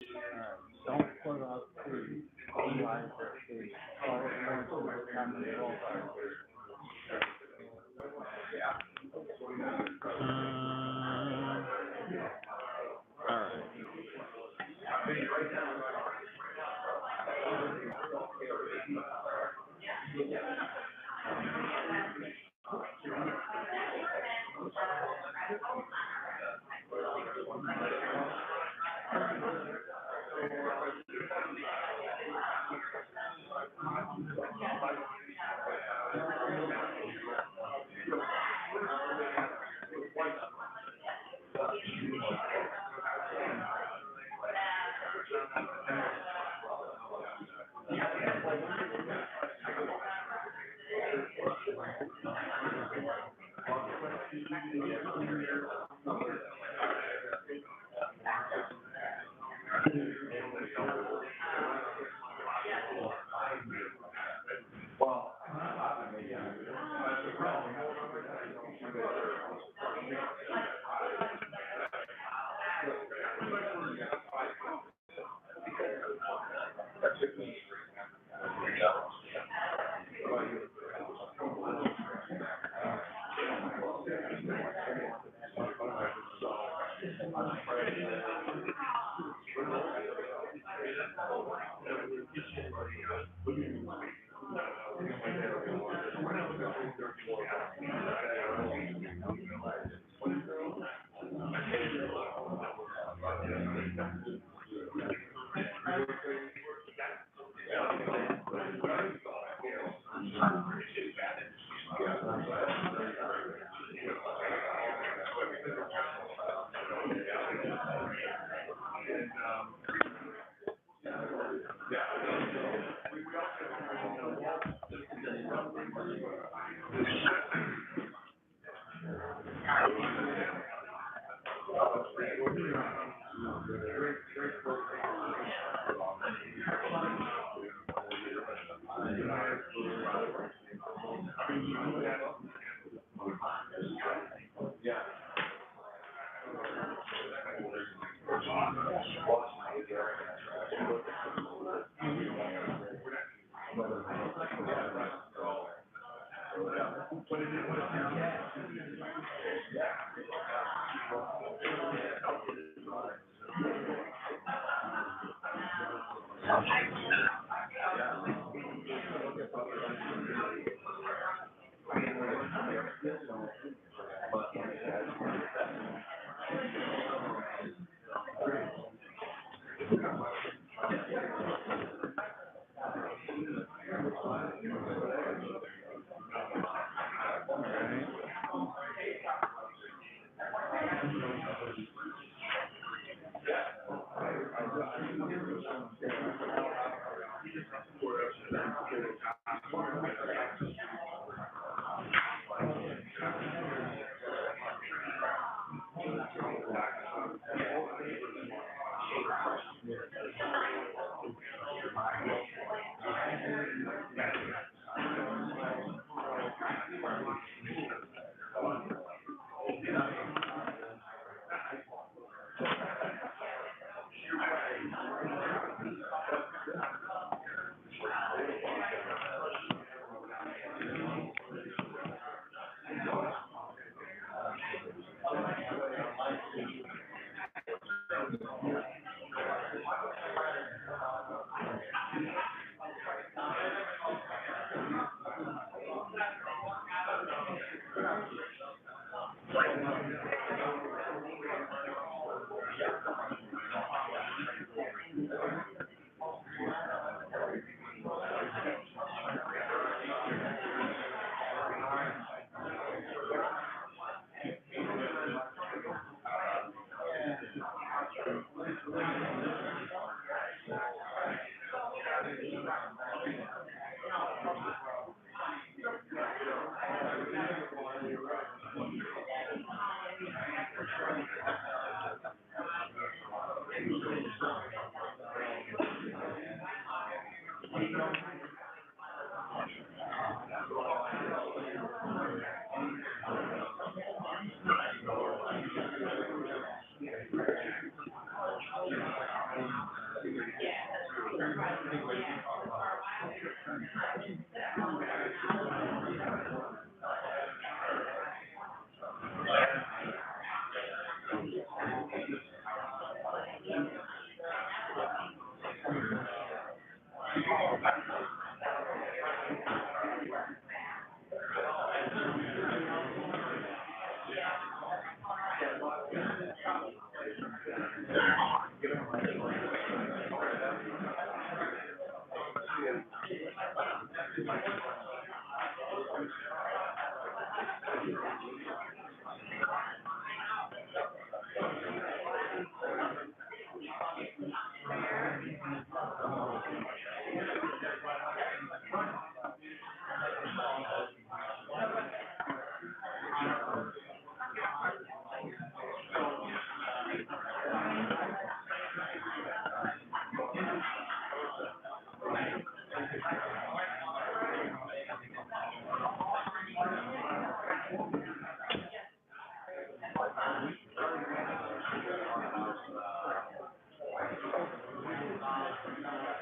Don't put up trees. Otherwise, it's all kind of roll. All right.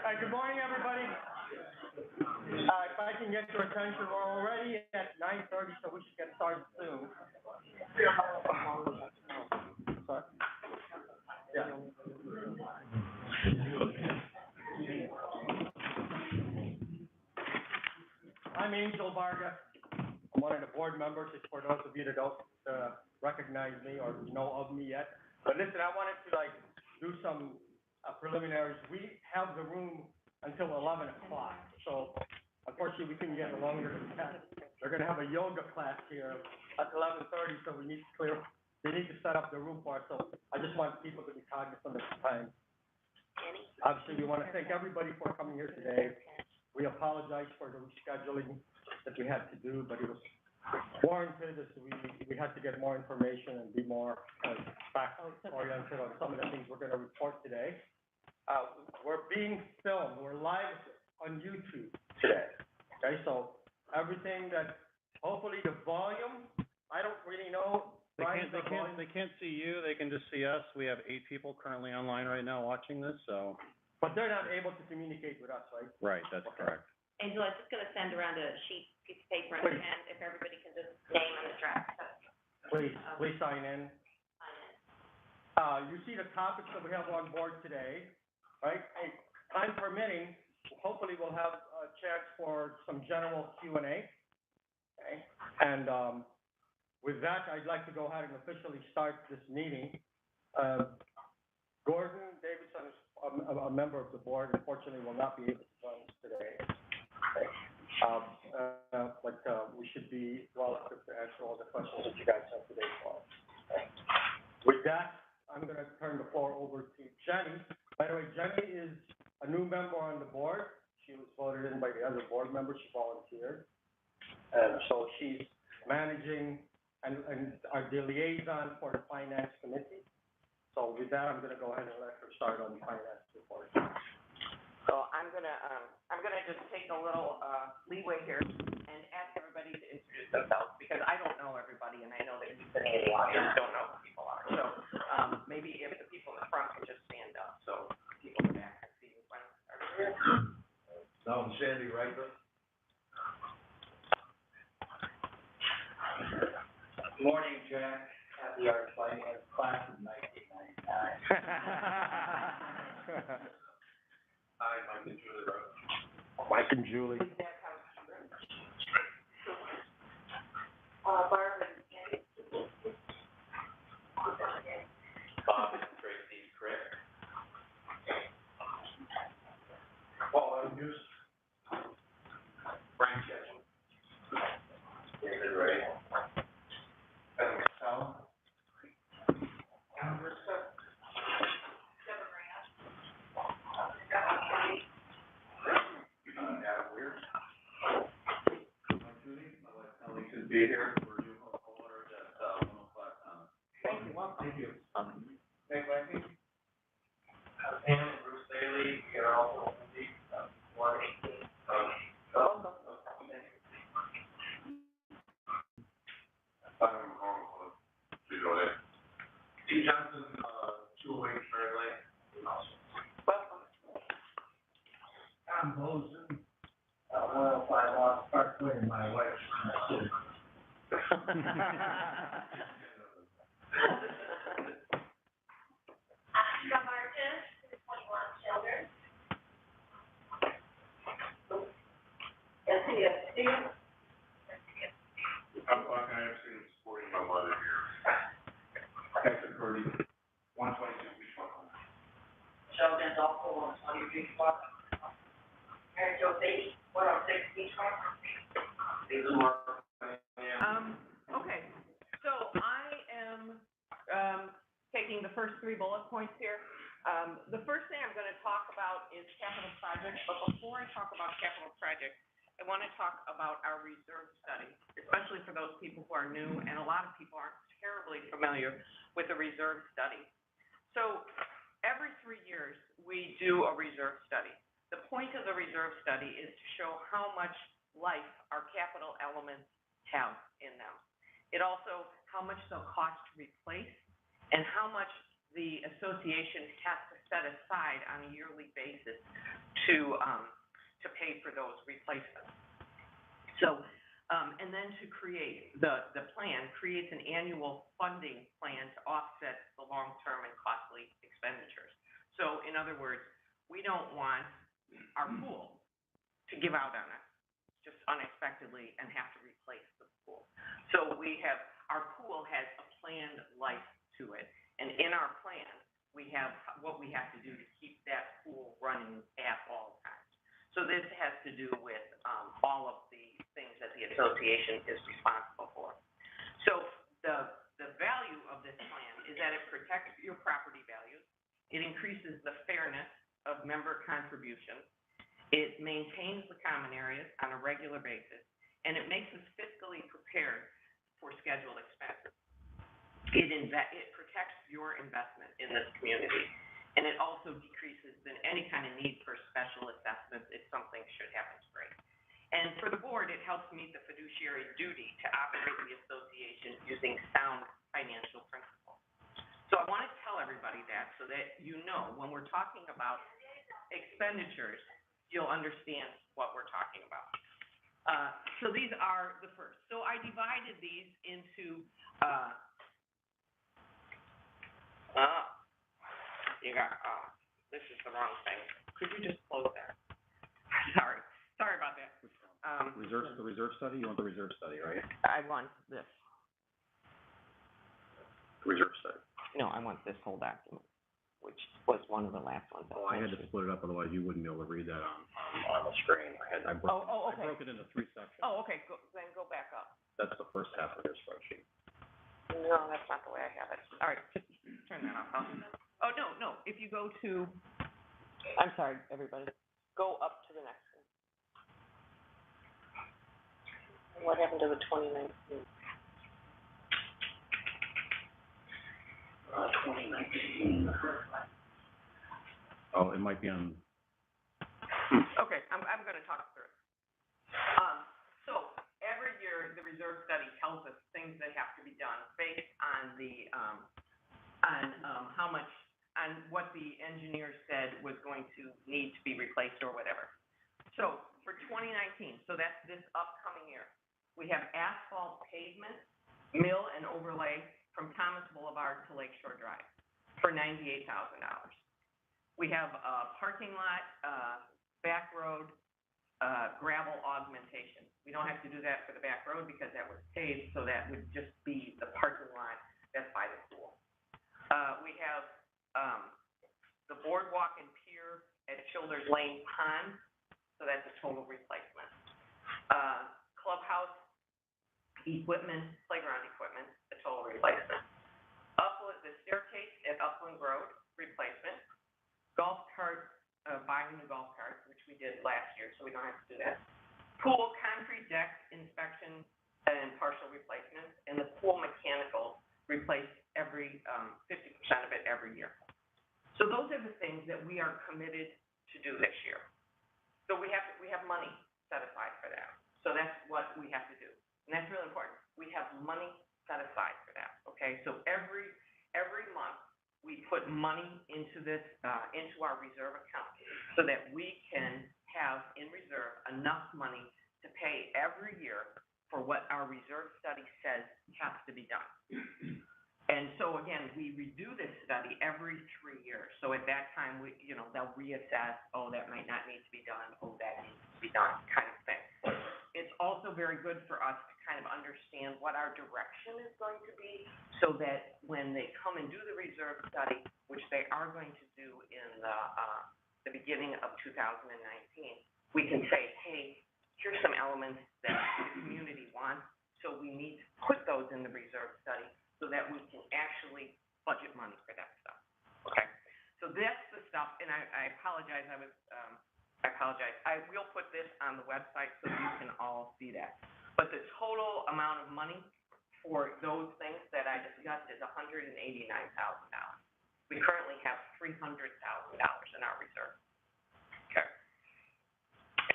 Hi, good morning, everybody. If I can get your attention, we're already at 9:30, so we should get started soon. Sorry? Yeah. I'm Angel Vargas. I'm one of the board members. It's for those of you that don't recognize me or know of me yet. But listen, I wanted to do some preliminaries. We have the room until 11 o'clock, so unfortunately we couldn't get it longer than that. They're going to have a yoga class here at 11:30, so they need to set up the room for us. So I just want people to be cognizant of the time. Obviously, we want to thank everybody for coming here today. We apologize for the rescheduling that we had to do, but it was warranted as we had to get more information and be more fact-oriented on some of the things we're going to report today. We're being filmed. We're live on YouTube today. Okay, so everything that, hopefully the volume, I don't really know. They can't see you. They can just see us. We have 8 people currently online right now watching this, so. But they're not able to communicate with us, right? Right, that's correct. Angela, I'm just gonna send around a piece of paper and a pen, if everybody can just name and address. Please sign in. You see the topics that we have on board today, right? And time permitting, hopefully we'll have a chance for some general Q&A. Okay? And, with that, I'd like to go ahead and officially start this meeting. Gordon Davidson is a member of the board, unfortunately will not be able to join us today. Okay. But we should be well equipped to answer all the questions that you guys have today for us. Okay. With that, I'm going to turn the floor over to Jenny. By the way, Jenny is a new member on the board. She was voted in by the other board members. She volunteered. And so she's managing and the liaison for the finance committee. So with that, I'm going to go ahead and let her start on the finance report. So I'm gonna just take a little, leeway here and ask everybody to introduce themselves, because I don't know everybody, and I know that you sitting in the audience don't know who people are. So, maybe if the people in the front can just stand up, so people in the back can see who are here. No, I'm Sandy Reichert. Good morning, Jack. Happy our finance class in 1999. Hi, Mike and Julie Rose. Mike and Julie. Barb and Andy. Bob and Tracy Crick. Paul Andrews. Frank Ketchum. David Ray. Ben Michelle. Adam Weir. Judy, my wife Ellie could be here. We're new homeowners at 105 Thank you, welcome. Thank you. Thank you. Pam and Bruce Bailey, here also, 118. Welcome. I'm home, Steve Johnson, 208 Cherry Lane. Welcome. decomposing, 105 Lost Parkway, and my wife's from the city. I have seen supporting my mother here. Texas Purdy, 122 Beachwalk. Sheldon's also on 20 Beachwalk. Mary Jo Beach, 106 Beachwalk. This is Mark. Okay, so I am, taking the first 3 bullet points here. The first thing I'm gonna talk about is capital projects, but before I talk about capital projects, I wanna talk about our reserve study, especially for those people who are new, and a lot of people aren't terribly familiar with the reserve study. So, every 3 years, we do a reserve study. The point of the reserve study is to show how much life our capital elements have in them. It also, how much they'll cost to replace, and how much the association has to set aside on a yearly basis to pay for those replacements. So, and then to create, the plan creates an annual funding plan to offset the long-term and costly expenditures. So, in other words, we don't want our pool to give out on us just unexpectedly and have to replace the pool. So our pool has a planned life to it. And in our plan, we have what we have to do to keep that pool running at all times. So this has to do with all of the things that the association is responsible for. So the value of this plan is that it protects your property values. It increases the fairness of member contributions. It maintains the common areas on a regular basis, and it makes us fiscally prepared for scheduled expenses. It protects your investment in this community, and it also decreases any kind of need for special assessments if something should happen to break. And for the board, it helps meet the fiduciary duty to operate the association using sound financial principles. So I want to tell everybody that so that you know when we're talking about expenditures, you'll understand what we're talking about. So these are the first. So I divided these into, this is the wrong thing. Could you just close that? Sorry about that. The reserve study, you want the reserve study, right? I want this. Reserve study. No, I want this whole document, which was one of the last ones. Oh, I had to split it up, otherwise you wouldn't be able to read that on the screen. I Okay. broke it into 3 sections. Oh, okay, then go back up. That's the first half of your spreadsheet. No, that's not the way I have it. All right, just turn that off. Oh, no, if you go to, I'm sorry, everybody, go up to the next one. What happened to the 2019? 2019. Oh, it might be on. Okay, I'm gonna talk through it. So every year, the reserve study tells us things that have to be done based on the, how much, on what the engineer said was going to need to be replaced or whatever. So for 2019, so that's this upcoming year, we have asphalt pavement, mill and overlay from Thomas Boulevard to Lakeshore Drive for $98,000. We have a parking lot, back road, gravel augmentation. We don't have to do that for the back road because that was paved, so that would just be the parking lot that's by the pool. We have, the boardwalk and pier at Childers Lane Pond, so that's a total replacement. Clubhouse equipment, playground equipment, a total replacement. The staircase at Upland Road, replacement. Golf cart, buying new golf carts, which we did last year, so we don't have to do that. Pool concrete deck inspection and partial replacements, and the pool mechanical replaced every, 50% of it every year. So those are the things that we are committed to do this year. So we have money set aside for that. So that's what we have to do. And that's really important. We have money set aside for that, okay? So every month, we put money into this, into our reserve account so that we can have in reserve enough money to pay every year for what our reserve study says has to be done. And so again, we redo this study every 3 years. So at that time, they'll reassess, oh, that might not need to be done, oh, that needs to be done, kind of thing. It's also very good for us to kind of understand what our direction is going to be, so that when they come and do the reserve study, which they are going to do in the beginning of 2019, we can say, hey, here's some elements that the community wants, so we need to put those in the reserve study so that we can actually budget money for that stuff, okay? So that's the stuff, and I apologize, I apologize. I will put this on the website so you can all see that. But the total amount of money for those things that I discussed is $189,000. We currently have $300,000 in our reserve. Okay.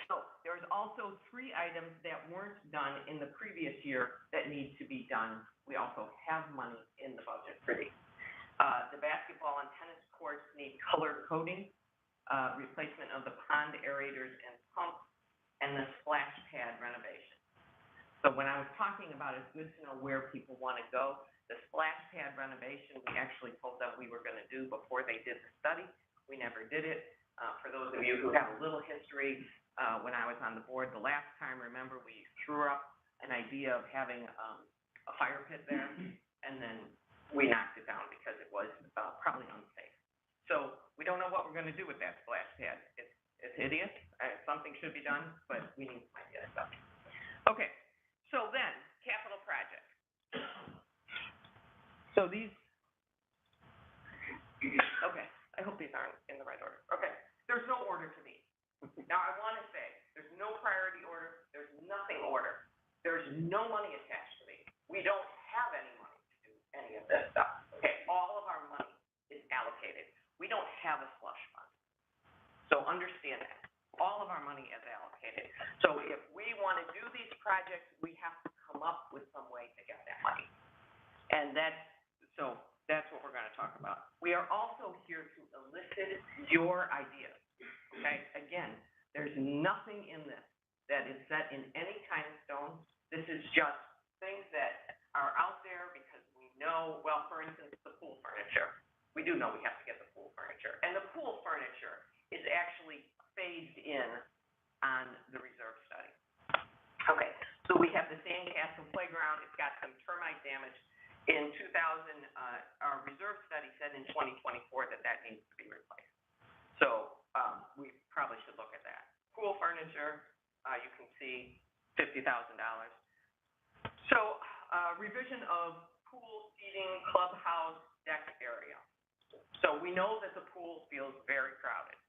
So there's also 3 items that weren't done in the previous year that need to be done. We also have money in the budget for these. The basketball and tennis courts need color coding, replacement of the pond aerators and pumps, and the splash pad renovation. So when I was talking about it's good to know where people want to go, the splash pad renovation, we actually told them we were going to do before they did the study. We never did it. For those of you who have a little history, when I was on the board the last time, remember we threw up an idea of having a fire pit there, and then we knocked it down because it was probably unsafe. So we don't know what we're going to do with that splash pad. It's hideous. Something should be done, but we need to find the other stuff. Okay, so then, capital projects. So these, okay, I hope these aren't in the right order. Okay, there's no order to these. Now, I want to say, there's no priority order, there's nothing order. There's no money attached to these. We don't have any money to do any of this stuff. Okay, all of our money is allocated. We don't have a slush fund. So understand that. All of our money is allocated. So if we want to do these projects, we have to come up with some way to get that money. And that's what we're going to talk about. We are also here to elicit your ideas. Okay? Again, there's nothing in this that is set in any kind of stone. This is just things that are out there because we know, well, for instance, the pool furniture. We do know we have to get the pool furniture. And the pool furniture is actually phased in on the reserve study. Okay, so we have the sandcastle playground. It's got some termite damage. In 2000, our reserve study said in 2024 that needs to be replaced. So we probably should look at that. Pool furniture, you can see $50,000. So revision of pool, seating, clubhouse, deck area. So we know that the pool feels very crowded.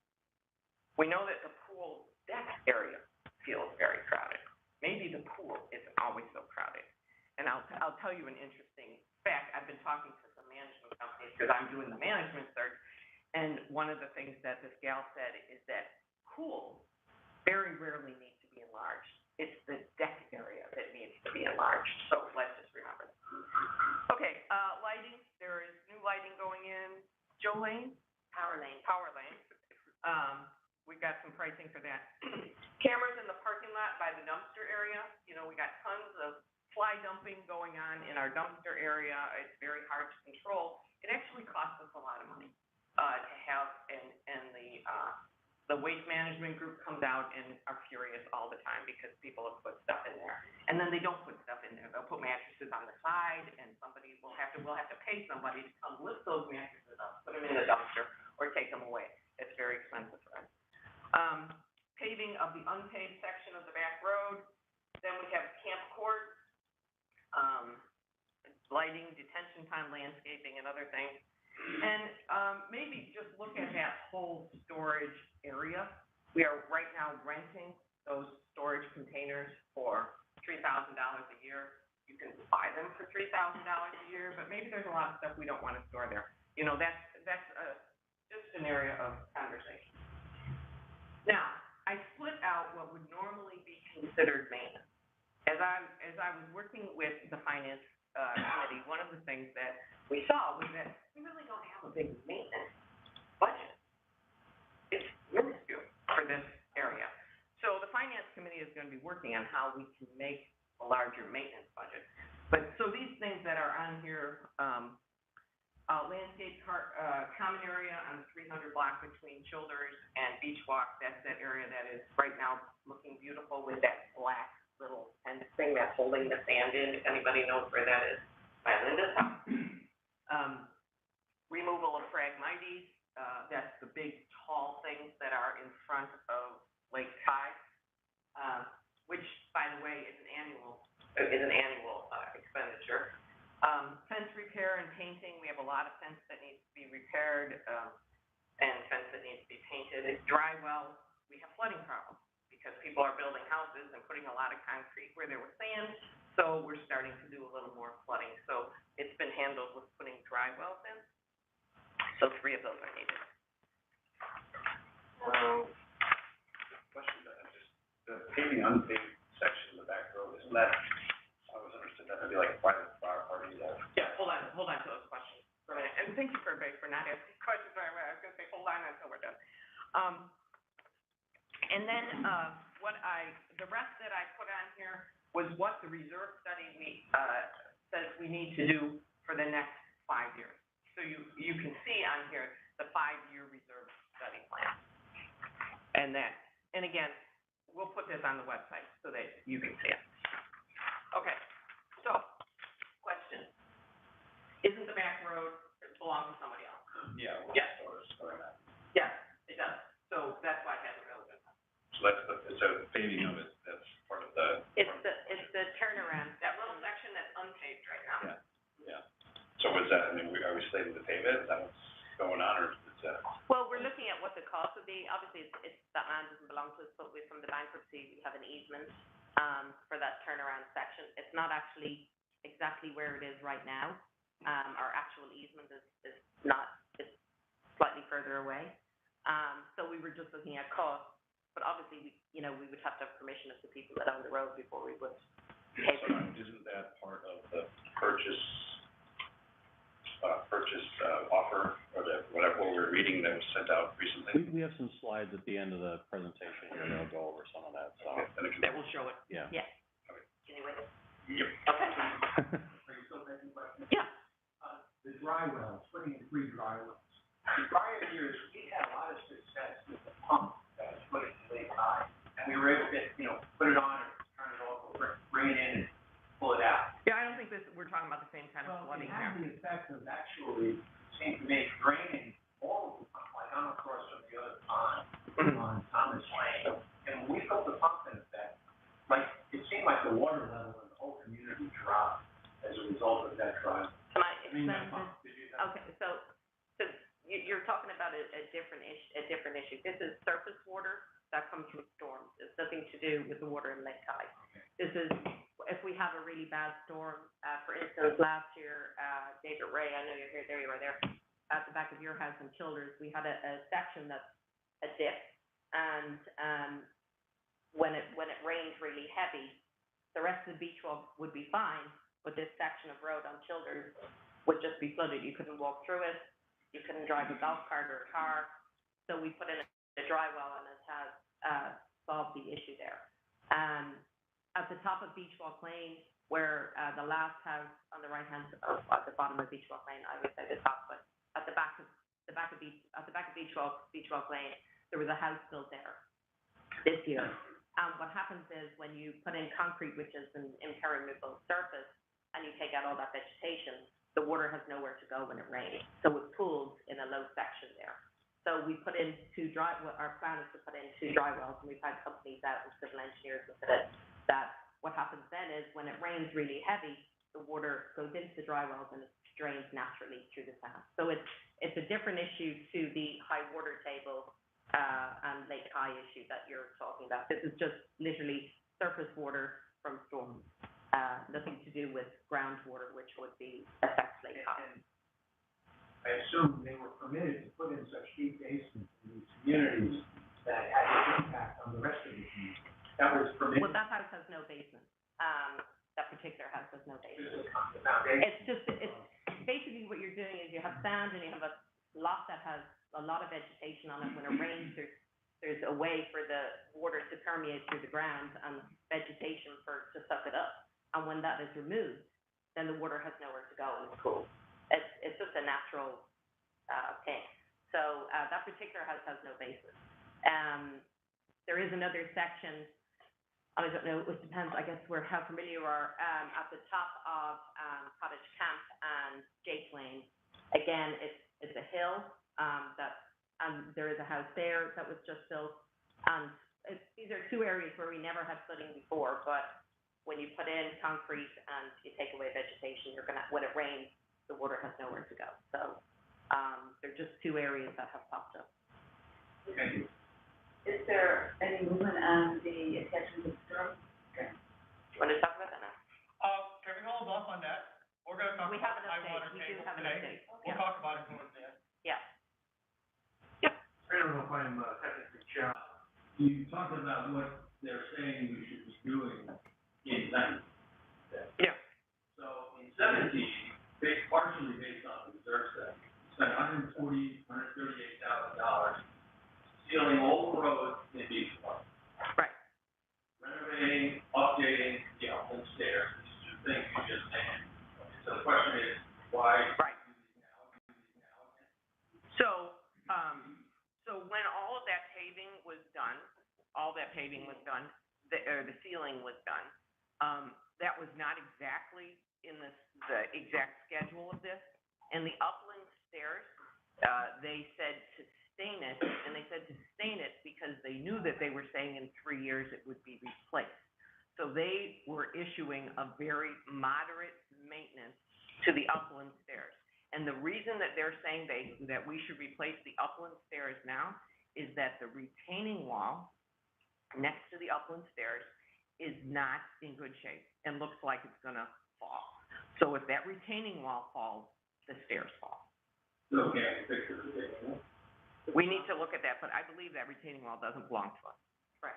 We know that the pool deck area feels very crowded. Maybe the pool isn't always so crowded. And I'll tell you an interesting fact. I've been talking to some management companies because I'm doing the management search, and one of the things that this gal said is that pools very rarely need to be enlarged. It's the deck area that needs to be enlarged. So let's just remember that. Okay, lighting. There is new lighting going in. Joe Lane? Power Lane. We got some pricing for that. Cameras in the parking lot by the dumpster area. You know, we got tons of fly dumping going on in our dumpster area. It's very hard to control. It actually costs us a lot of money to have, and the waste management group comes out and are furious all the time because people have put stuff in there. And then they don't put stuff in there. They'll put mattresses on the side, and we'll have to pay somebody to come lift those mattresses up, put them in the dumpster, or take them away. It's very expensive for us. Paving of the unpaved section of the back road. Then we have camp court, lighting, detention pond, landscaping, and other things. And maybe just look at that whole storage area. We are right now renting those storage containers for $3,000 a year. You can buy them for $3,000 a year, but maybe there's a lot of stuff we don't want to store there. You know, that's just an area of conversation. Now, I split out what would normally be considered maintenance. As I was working with the finance committee, one of the things that we saw was that we really don't have a big maintenance budget. It's minuscule for this area. finance committee is gonna be working on how we can make a larger maintenance budget. But, so these things that are on here, landscape common area on the 300 block between Childers and Beachwalk, that's that area that is right now looking beautiful with that black little fence thing that's holding the sand in, if anybody knows where that is, by Linda's house. Removal of Phragmites, that's the big tall things that are in front of Lake Tide, which, by the way, is an annual expenditure. Fence repair and painting, we have a lot of fence that needs to be repaired, and fence that needs to be painted. Dry wells, we have flooding problems, because people are building houses and putting a lot of concrete where there was sand, so we're starting to do a little more flooding. So it's been handled with putting dry wells in. So 3 of those are needed. Question, just the paving unpaved section of the back road, isn't that, I was understood that to be like a private property that. Yeah, hold on to those questions for a minute. And thank you for everybody for not asking questions right away. I was gonna say, hold on until we're done. And then, the rest that I put on here was what the reserve study says we need to do for the next 5 years. So you can see on here the 5-year reserve study plan. And again, we'll put this on the website so that you can see it. Okay, so, question. Isn't the back road belong to somebody else? Yeah. Yes. Or that. Yes, it does. So that's why it hasn't really been done. So it's a paving of it, that's part of the. It's the turnaround, that little section that's unpaved right now. Yeah. So is that, are we slated to pave it? Is that what's going on, or is that? Well, we're looking at what the cost would be. Obviously, that land doesn't belong to us, but from the bankruptcy, we have an easement, for that turnaround section. It's not actually exactly where it is right now. Our actual easement is it's slightly further away. So we were just looking at cost, but obviously, we would have to have permission of the people that own the road before we would pay for it. Isn't that part of the purchase offer, or what we were reading that was sent out recently? We have some slides at the end of the presentation here that'll go over some of that, so. Okay, then it can. That will show it. Yeah. Yeah. Okay. Can you wait? Yep. Okay. Are you still making questions? Yeah. The dry wells, putting in 3 dry wells. In prior years, we had a lot of success with the pump that was put in Lake High. And we were able to, put it on and turn it off, bring it in and pull it out. Yeah, I don't think we're talking about the same kind of flooding It here. had the effect of actually, seemed to make draining all of the pump, like I'm across from the other pond on Thomas Lane. And when we put the pump in effect, it seemed like the water level in the whole community dropped as a result of that dry. Can I explain that this? pump, did you have? Okay, so you're talking about a different issue. This is surface water that comes from storms. It's nothing to do with the water in Lake Tide. This is, if we have a really bad storm, for instance, last year, David Ray, I know you're here, there you are there, at the back of your house in Childers, we had a section that's a dip, and, when it rains really heavy, the rest of the Beachwalk would be fine, but this section of road on Childers would just be flooded. You couldn't walk through it. You couldn't drive a golf cart or a car. So we put in a dry well, and it has solved the issue there. At the top of Beachwalk Lane, where the last house on the right hand, at the bottom of Beachwalk Lane, I would say the top, but at the back of Beachwalk Lane, there was a house built there this year. What happens is when you put in concrete, which is an impermeable surface, and you take out all that vegetation, the water has nowhere to go when it rains. So it pools in a low section there. So we put in our plan is to put in 2 dry wells, and we've had companies out and civil engineers look at it, that what happens then is when it rains really heavy, the water goes into the dry wells and it drains naturally through the sand. So it's a different issue to the high water table and Lake High issue that you're talking about. This is just literally surface water from storms, nothing to do with groundwater, which would be affect Lake High. And I assume they were permitted to put in such deep basements in these communities that had an impact on the rest of the community. That was permitted. Well, that house has no basement. That particular house has no basement. The foundation. It's basically what you're doing is you have sand and you have a lot that has a lot of vegetation on it. When it rains, there's there's a way for the water to permeate through the ground and vegetation to suck it up. And when that is removed, then the water has nowhere to go and it's cool. It's just a natural thing. So that particular house has no basis. There is another section, I don't know, it depends, I guess, how familiar you are, at the top of Cottage Camp and Jake Lane. Again, it's a hill, and there is a house there that was just built. And these are two areas where we never had flooding before, but when you put in concrete and you take away vegetation, when it rains, the water has nowhere to go. So, they're just two areas that have popped up. Thank you. Is there any movement on the attachment of the storm? Do you want to talk about that now? Can we hold off on that? We're gonna talk We about have an high update, water we do table have an today. update, We'll yeah. talk about it towards the end. Yeah. I don't know if I'm technically challenged. You talked about what they're saying we should be doing in 19. Yeah. So in 17, partially based on the reserve set, spent $138,000 sealing all the roads in Beachwalk. Right. Renovating, updating the Upland Stairs, these two things you just named. So the question is, why? Right. So, so when all of that paving was done, the ceiling was done, that was not exactly in the exact schedule of this. And the Upland Stairs, they said to sustain it, and they said to sustain it because they knew that they were saying in 3 years it would be replaced. So they were issuing a very moderate maintenance to the Upland Stairs. And the reason that they're saying that we should replace the Upland Stairs now is that the retaining wall next to the Upland Stairs is not in good shape and looks like it's gonna fall. So if that retaining wall falls, the stairs fall. So can we fix the retaining wall? We need to look at that, but I believe that retaining wall doesn't belong to us. Right.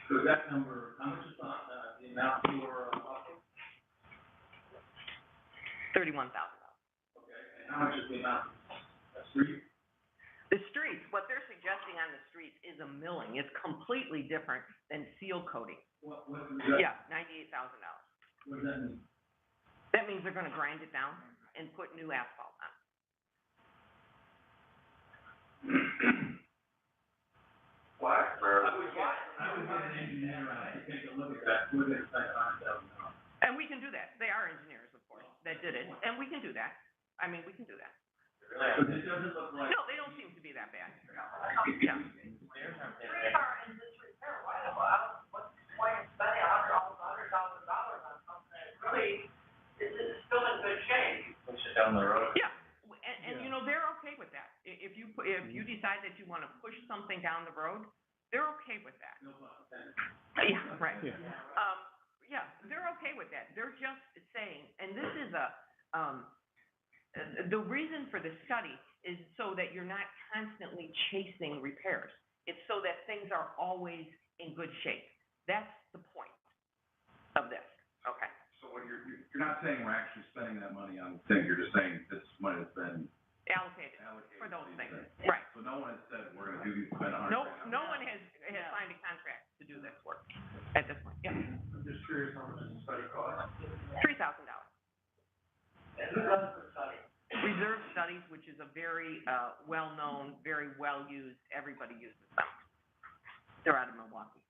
So that number, how much is on, the amount you were offering? $31,000. Okay, and how much is the amount of street? The streets, what they're suggesting on the streets is a milling. It's completely different than seal coating. What is that? Yeah, $98,000. What does that mean? That means they're gonna grind it down and put new asphalt on. Why? I would get an engineer to take a look at that, would it, like, $5,000? And we can do that. They are engineers, of course, that did it, and we can do that. I mean, we can do that. So this doesn't look like. No, they don't seem to be that bad. Yeah. Three-car in this repair, what's the point of spending $100,000 on something that really is still in good shape? Push it down the road. Yeah, and you know, they're okay with that. If you decide that you wanna push something down the road, they're okay with that. No problem. Yeah, right. Yeah. Yeah, they're okay with that. They're just saying, and this is the reason for the study is so that you're not constantly chasing repairs. It's so that things are always in good shape. That's the point of this, okay? So what you're not saying we're actually spending that money on things, you're just saying this money has been Allocated allocated. for those to things, these right. So no one has said we're gonna do these, spend $100,000. No one has signed a contract to do this work at this point, yeah. I'm just curious how much the study cost. $3,000. And who does the study? Reserve Studies, which is a very, well-known, very well-used, everybody uses them. They're out of Milwaukee.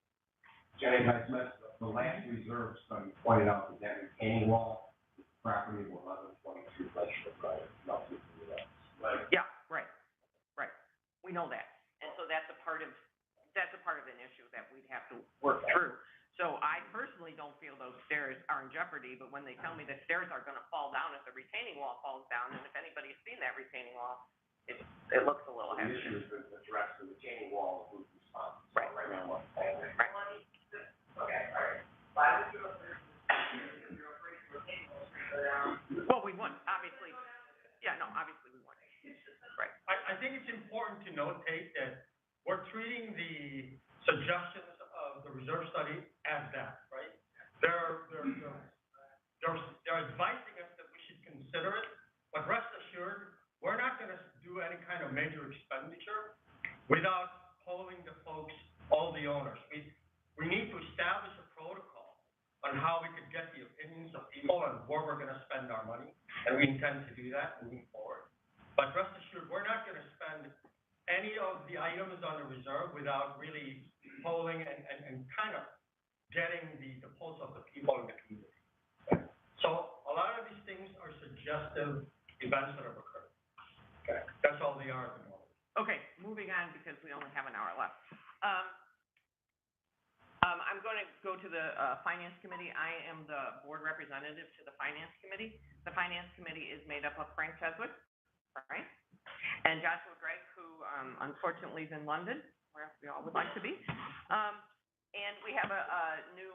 Jenny, the last reserve study pointed out that retaining wall property will 1122 Glacier Drive, melted through that. Like, Yeah, right. We know that. And so that's a part of an issue that we'd have to work through. So I personally don't feel those stairs are in jeopardy, but when they tell me the stairs are gonna fall down if the retaining wall falls down, and if anybody's seen that retaining wall, it looks a little The heavy. issue is the address the retaining wall, who's responsible. Right. Right now, what's saying. Right. Okay, all right. Why would you approve this? You're afraid the retaining wall's gonna go down. Well, we wouldn't, obviously. Yeah, no, obviously we wouldn't. Right. I think it's important to notate that we're treating the suggestions of the reserve study as that, right? They're advising us that we should consider it, but rest assured, we're not gonna do any kind of major expenditure without owners. We need to establish a protocol on how we could get the opinions of people and where we're gonna spend our money, and we intend to do that moving forward. But rest assured, we're not gonna spend any of the items on the reserve without really polling and kind of getting the pulse of the people in the community. Okay? So a lot of these things are suggestive events that have occurred. Okay, that's all they are at the moment. Okay, moving on because we only have an hour left. I'm going to go to the Finance Committee. I am the board representative to the Finance Committee. The Finance Committee is made up of Frank Cheswick, right? And Joshua Gregg, who unfortunately is in London, where we all would like to be. And we have a new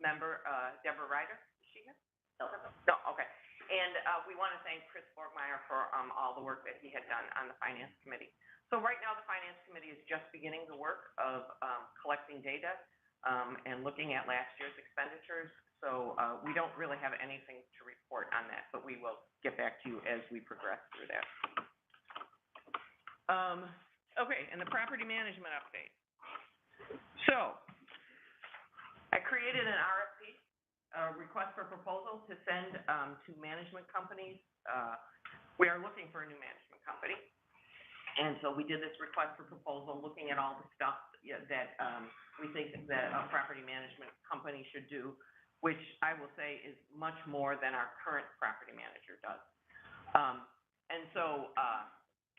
member, Deborah Ryder. Is she here? No, okay. And we want to thank Chris Borgmeyer for all the work that he had done on the Finance Committee. So right now, the Finance Committee is just beginning the work of collecting data and looking at last year's expenditures. So we don't really have anything to report on that, but we will get back to you as we progress through that. Okay, and the property management update. So I created an RFP, a request for proposal to send to management companies. We are looking for a new management company. And so we did this request for proposal, looking at all the stuff that we think that a property management company should do, which I will say is much more than our current property manager does. And so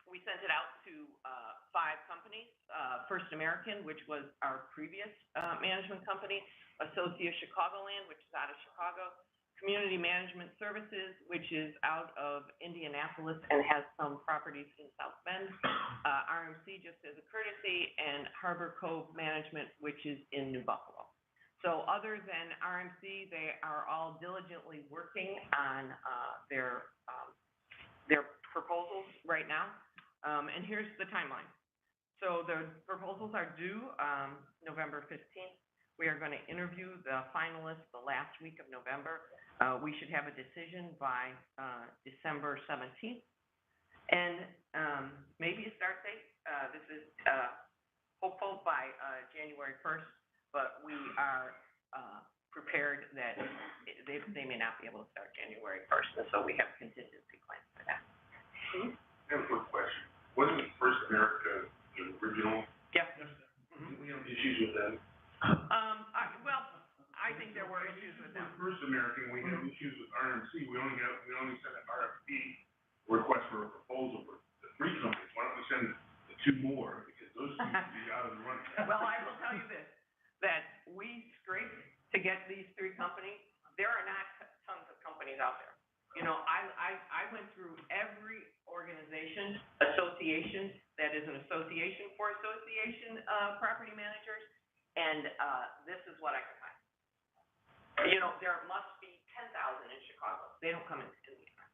we sent it out to 5 companies, First American, which was our previous management company, Associate Chicagoland, which is out of Chicago, Community Management Services, which is out of Indianapolis and has some properties in South Bend, RMC, just as a courtesy, and Harbor Cove Management, which is in New Buffalo. So other than RMC, they are all diligently working on their proposals right now. And here's the timeline. So the proposals are due November 15th. We are going to interview the finalists the last week of November. We should have a decision by December 17th. And maybe a start date. This is hopeful by January 1st, but we are prepared that they may not be able to start January 1st, and so we have contingency plans for that. I have a quick question. Wasn't First America the original? Yeah. We have issues with them. I think there were issues with them. First American, we have issues with RMC. We only sent an RFP request for a proposal for the 3 companies. Why don't we send the 2 more, because those 2 should be out of the running. Well, I will tell you this, that we scraped to get these 3 companies. There are not tons of companies out there. You know, I went through every organization, association, that is an association for association property managers, and this is what I could find. You know, there must be 10,000 in Chicago. They don't come into Indiana.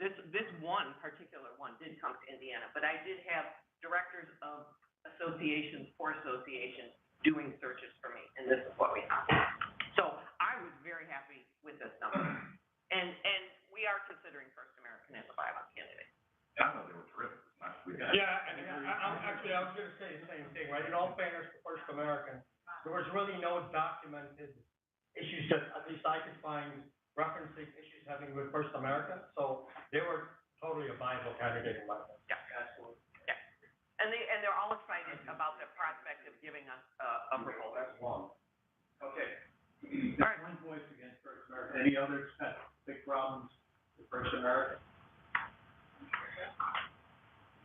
This one particular one did come to Indiana, but I did have directors of associations for associations doing searches for me, and this is what we found. So I was very happy with this number. And we are considering First American as a viable candidate. I thought they were terrific last week. Yeah, and I was gonna say the same thing, right? In all fairness to First American, there was really no documented issues that at least I could find referencing issues having with First American, so they were totally a viable candidate in my opinion. Yeah. Absolutely. Yeah. And they're all excited about the prospect of giving us a proposal. That's one. Okay. All right. One voice against First American. Any other big problems with First American?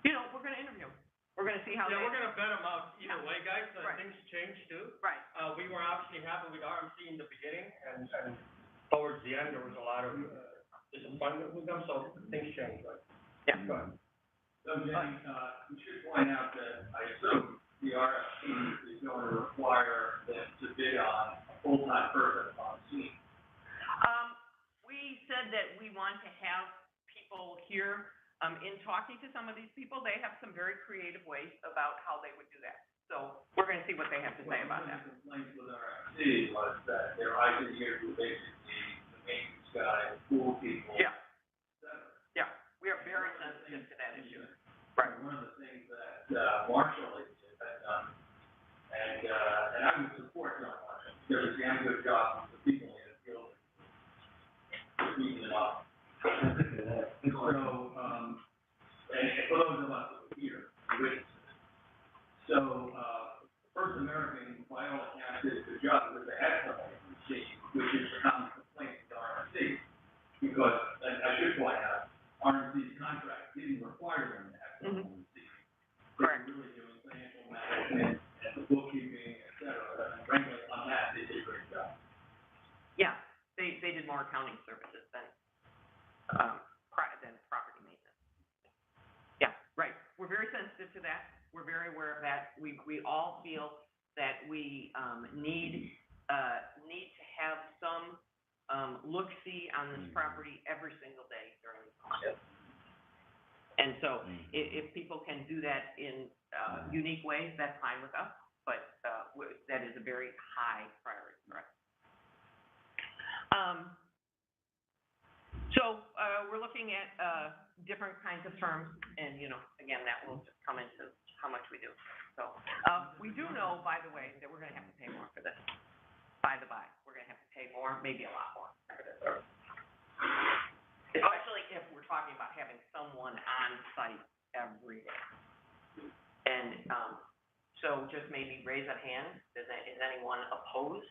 You know, we're gonna interview them. We're gonna see how they. Yeah, we're gonna vet them out either way, guys. Right. Things change too. Right. We were obviously happy with RMC in the beginning, and towards the end, there was a lot of disappointment with them, so things change, right? Yeah. Go ahead. So, Jenny, we should point out that I assume the RFP is going to require them to bid on a full-time person on scene. We said that we want to have people here, in talking to some of these people, they have some very creative ways about how they would do that. So we're gonna see what they have to say about that. One of the complaints with RFC was that their engineers were basically the maintenance guy, the pool people. Yeah. Et cetera. Yeah, we are very sensitive to that issue. Right. One of the things that Marshall had done, and good job with the people in the field. Speaking it up. So, and for those of us who are here, so, First American, by all accounts, did a good job with the excellent RMC, which is a common complaint with RMC. Because, and I should point out, RMC's contract didn't require them to have excellent RMC. Correct. They were really doing financial management and the bookkeeping, et cetera, and frankly, on that, they did a great job. Yeah, they did more accounting services than property maintenance. Yeah, right. We're very sensitive to that. We're very aware of that. We all feel that we, need to have some, look-see on this property every single day during the process. And so, if people can do that in, unique ways, that's fine with us, but, that is a very high priority for us. So, we're looking at, different kinds of terms, and, again, that will just come into how much we do. So, we do know, by the way, that we're gonna have to pay more for this. By the by, we're gonna have to pay more, maybe a lot more for this service. Especially if we're talking about having someone on site every day. And, so just maybe raise a hand, is anyone opposed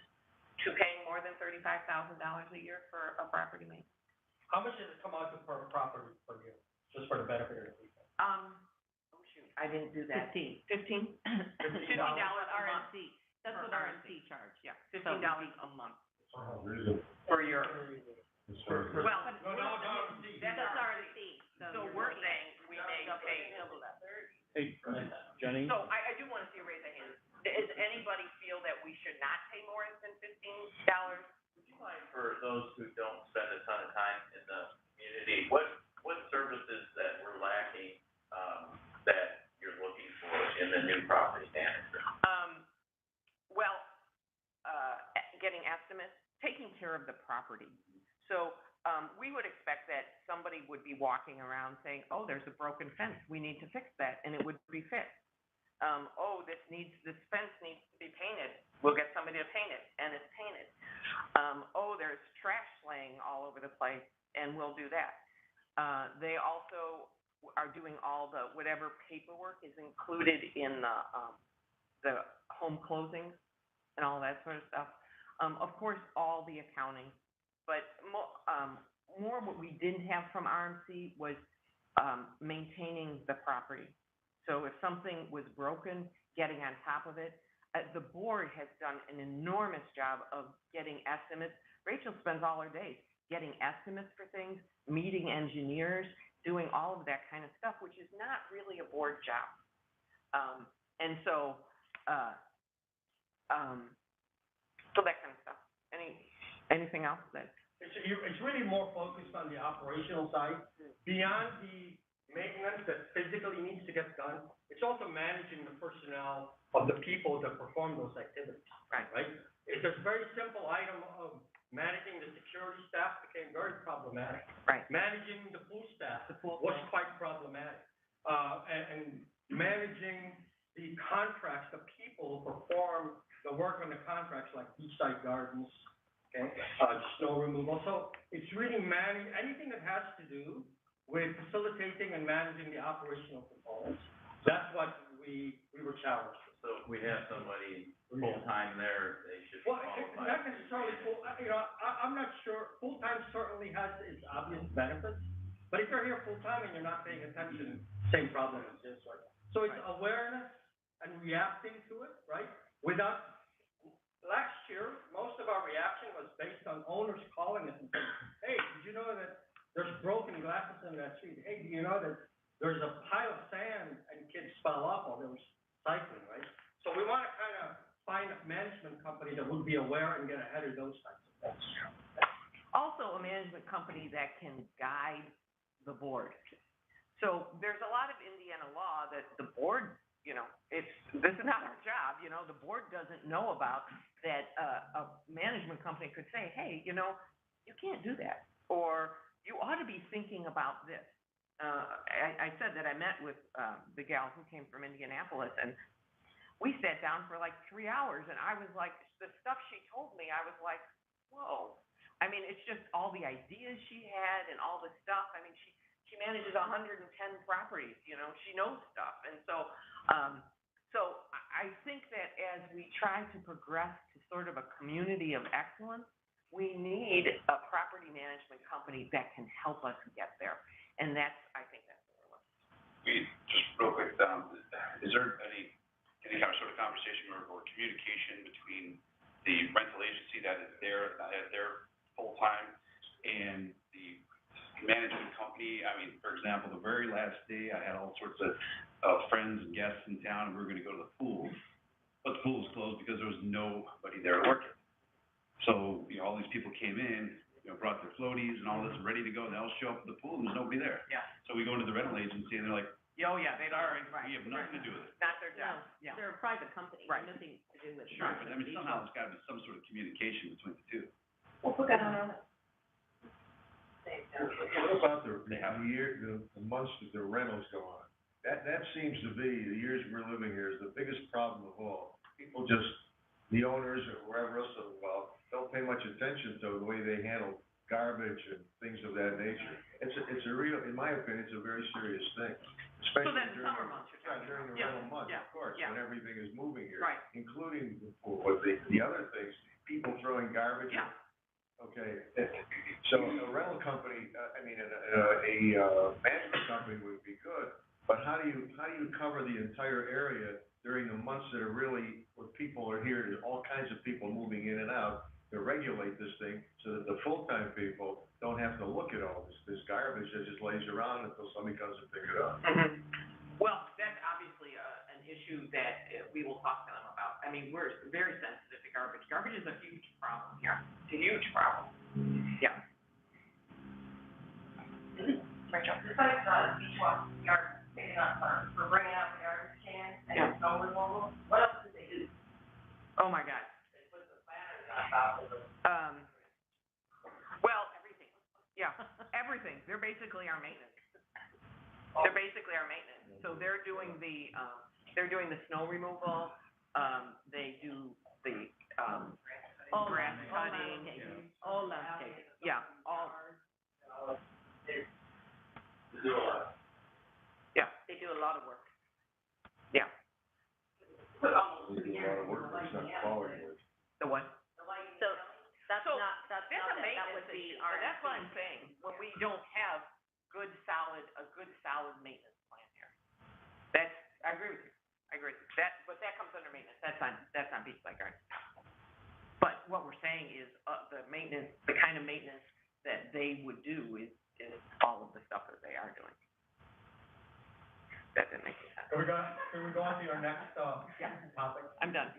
to paying more than $35,000 a year for a property maintenance? How much does it come out to per property per year, just for the benefit of the people? Oh shoot, I didn't do that. $15 $15 a month. RMC, that's what RMC charge. Yeah, $15 a month Really? for your, well, That's RMC, so we're saying we may pay double that. Hey, Jenny? So I do wanna see a raise of hands. Does anybody feel that we should not pay more than $15? For those who don't spend a ton of time in the community, what services that we're lacking, that you're looking for in the new property manager? Well, getting estimates, taking care of the property. So, we would expect that somebody would be walking around saying, oh, there's a broken fence, we need to fix that, and it would be fixed. Oh, this fence needs to be painted, we'll get somebody to paint it, and it's painted. Oh, there's trash laying all over the place, and we'll do that. They also are doing all the, whatever paperwork is included in the home closings and all that sort of stuff. Of course, all the accounting, but more what we didn't have from RMC was, maintaining the property. So if something was broken, getting on top of it. The board has done an enormous job of getting estimates. Rachel spends all her days getting estimates for things, meeting engineers, doing all of that kind of stuff, which is not really a board job. And so, so that kind of stuff. Anything else that? It's really more focused on the operational side. Beyond the maintenance that physically needs to get done, it's also managing the personnel of the people that perform those activities. Right? It's a very simple item of managing the security staff became very problematic. Right. Managing the pool staff was quite problematic. And managing the contracts, the people who perform the work on the contracts like beachside gardens, okay, snow removal. So it's really anything that has to do with facilitating and managing the operational components. That's what we were challenged with. So if we have somebody full-time there, they should Well, qualify. not necessarily full, I'm not sure, full-time certainly has its obvious benefits, but if you're here full-time and you're not paying attention, same problem exists, right? So it's awareness and reacting to it, right? Last year, most of our reaction was based on owners calling us and saying, hey, did you know that there's broken glasses in that street? Hey, do you know that there's a pile of sand and kids fell off while they were cycling, right? So we want to kind of find a management company that would be aware and get ahead of those types of things. Also, a management company that can guide the board. So there's a lot of Indiana law that the board, this is not our job, the board doesn't know about, that a management company could say, hey, you can't do that, or you ought to be thinking about this. I said that I met with the gal who came from Indianapolis, and we sat down for like 3 hours, and I was like, the stuff she told me, I was like, whoa. I mean, it's just all the ideas she had and all the stuff. I mean, she manages 110 properties, you know, she knows stuff. And so, I think that as we try to progress to sort of a community of excellence, we need a property management company that can help us get there. And I think that's what we're looking for. Just real quick, is there any kind of sort of conversation or communication between the rental agency that is there full-time and the management company? I mean, for example, the very last day, I had all sorts of friends and guests in town, and we were gonna go to the pool. But the pool was closed because there was nobody there working. So, you know, all these people came in, you know, brought their floaties and all this, ready to go, and they all show up at the pool, and there's nobody there. Yeah. So we go into the rental agency, and they're like, Oh, yeah, they don't. sorry, Right. we have nothing to do with it. Not their job. Yeah. They're a private company, Right. nothing to do with. Sure, but I mean, somehow there's gotta be some sort of communication between the two. We'll put that on our list. What about the months that the rentals go on? That seems to be, the years we're living here, is the biggest problem of all. People just, the owners or whoever else is involved, don't pay much attention to the way they handle garbage and things of that nature. It's a real, in my opinion, it's a very serious thing, So especially then during summer months you're talking during about. the rental months, Yeah, of course, yeah. when everything is moving here. Right. Including the pool, but the other things, people throwing garbage. Yeah. Okay, so a rental company, a management company would be good, but how do you cover the entire area during the months that are really, where people are here, there's all kinds of people moving in and out, to regulate this thing, so that the full-time people don't have to look at all this garbage that just lays around until somebody comes and picks it up. Mm-hmm. Well, that's obviously an issue that we will talk to them about. I mean, we're very sensitive to garbage. Garbage is a huge problem here. It's a huge problem. Yeah. Rachel? Besides, Beachwalk, yard, picking up, for bringing out the garbage cans and snow removal, what else do they do? Oh, my God. They put the planters on top of them. Well, everything. Yeah, everything. They're basically our maintenance. They're basically our maintenance. So they're doing the snow removal, they do the, grass cutting. All landscaping. Yeah, all, They do a lot. yeah, they do a lot of work. Yeah. Put almost They do a lot of work, but it's not quality work. The what? So, that's So, not, That's a maintenance issue, so that's what I'm saying, when we don't have a good solid maintenance plan here. I agree with you, but that comes under maintenance, that's on Beachwalk Garden. But what we're saying is, the maintenance, the kind of maintenance that they would do is all of the stuff that they are doing. That didn't make any sense. Can we go on to your next, topic? I'm done.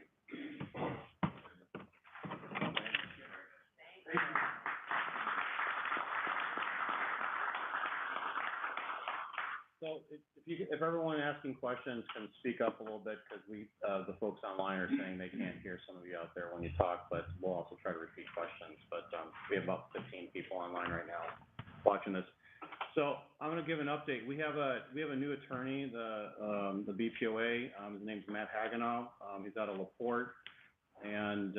So if everyone asking questions can speak up a little bit, because the folks online are saying they can't hear some of you out there when you talk, but we'll also try to repeat questions. But, we have about 15 people online right now watching this. So I'm gonna give an update. We have a new attorney, the BPOA, his name's Matt Hagenow. He's out of LaPorte. And,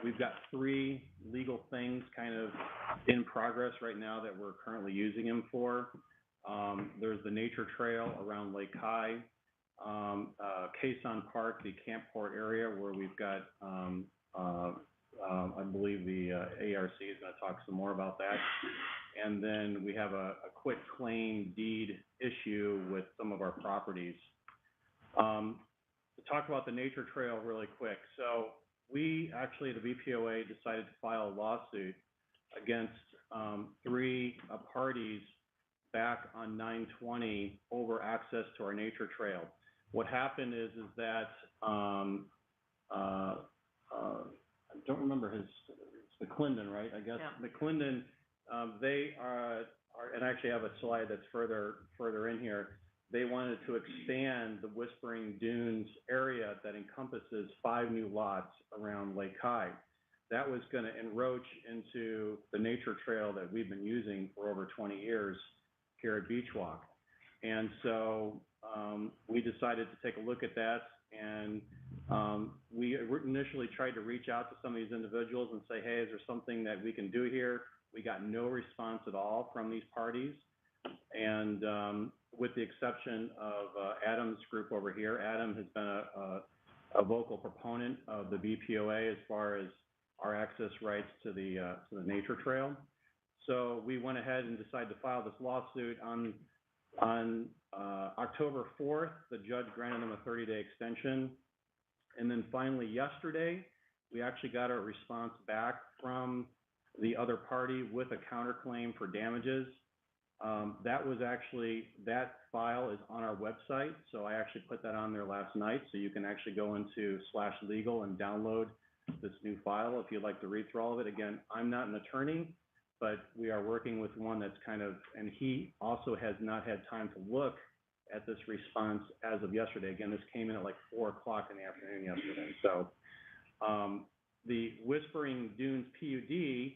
we've got 3 legal things kind of in progress right now that we're currently using him for. There's the nature trail around Lake High, Quezon Park, the Campport area where we've got, I believe the ARC is gonna talk some more about that. And then we have a quit claim deed issue with some of our properties. To talk about the nature trail really quick. So we actually, the BPOA, decided to file a lawsuit against 3 parties back on 9/20 over access to our nature trail. What happened is that I don't remember it's McClendon, right? I guess. Yeah. McClendon, they are, and I actually have a slide that's further in here. They wanted to expand the Whispering Dunes area that encompasses 5 new lots around Lake High. That was gonna encroach into the nature trail that we've been using for over 20 years here at Beachwalk. And so, we decided to take a look at that. and, we initially tried to reach out to some of these individuals and say, hey, is there something that we can do here? We got no response at all from these parties. And, with the exception of, Adam's group over here, Adam has been a vocal proponent of the BPOA as far as our access rights to the nature trail. So we went ahead and decided to file this lawsuit on October 4th. The judge granted them a 30-day extension. And then finally yesterday, we actually got a response back from the other party with a counterclaim for damages. That file is on our website, so I actually put that on there last night, so you can actually go into /legal and download this new file if you'd like to read through all of it. Again, I'm not an attorney, but we are working with one that's and he also has not had time to look at this response as of yesterday. Again, this came in at like 4 o'clock in the afternoon yesterday. So, the Whispering Dunes PUD,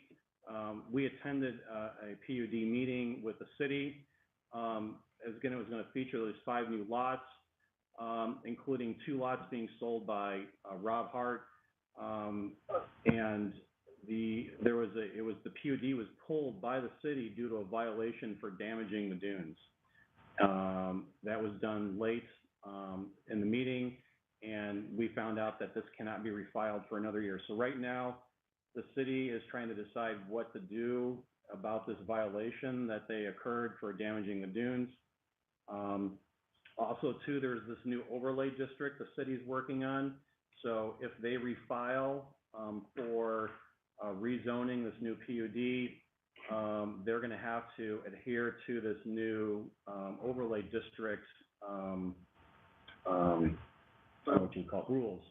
we attended a PUD meeting with the city. It was going to feature these 5 new lots, including 2 lots being sold by Rob Hart. And the PUD was pulled by the city due to a violation for damaging the dunes. That was done late in the meeting, and we found out that this cannot be refiled for another year. So right now, the city is trying to decide what to do about this violation that they occurred for damaging the dunes. Also, too, there's this new overlay district the city's working on. So if they refile for rezoning this new PUD, they're going to have to adhere to this new overlay district, rules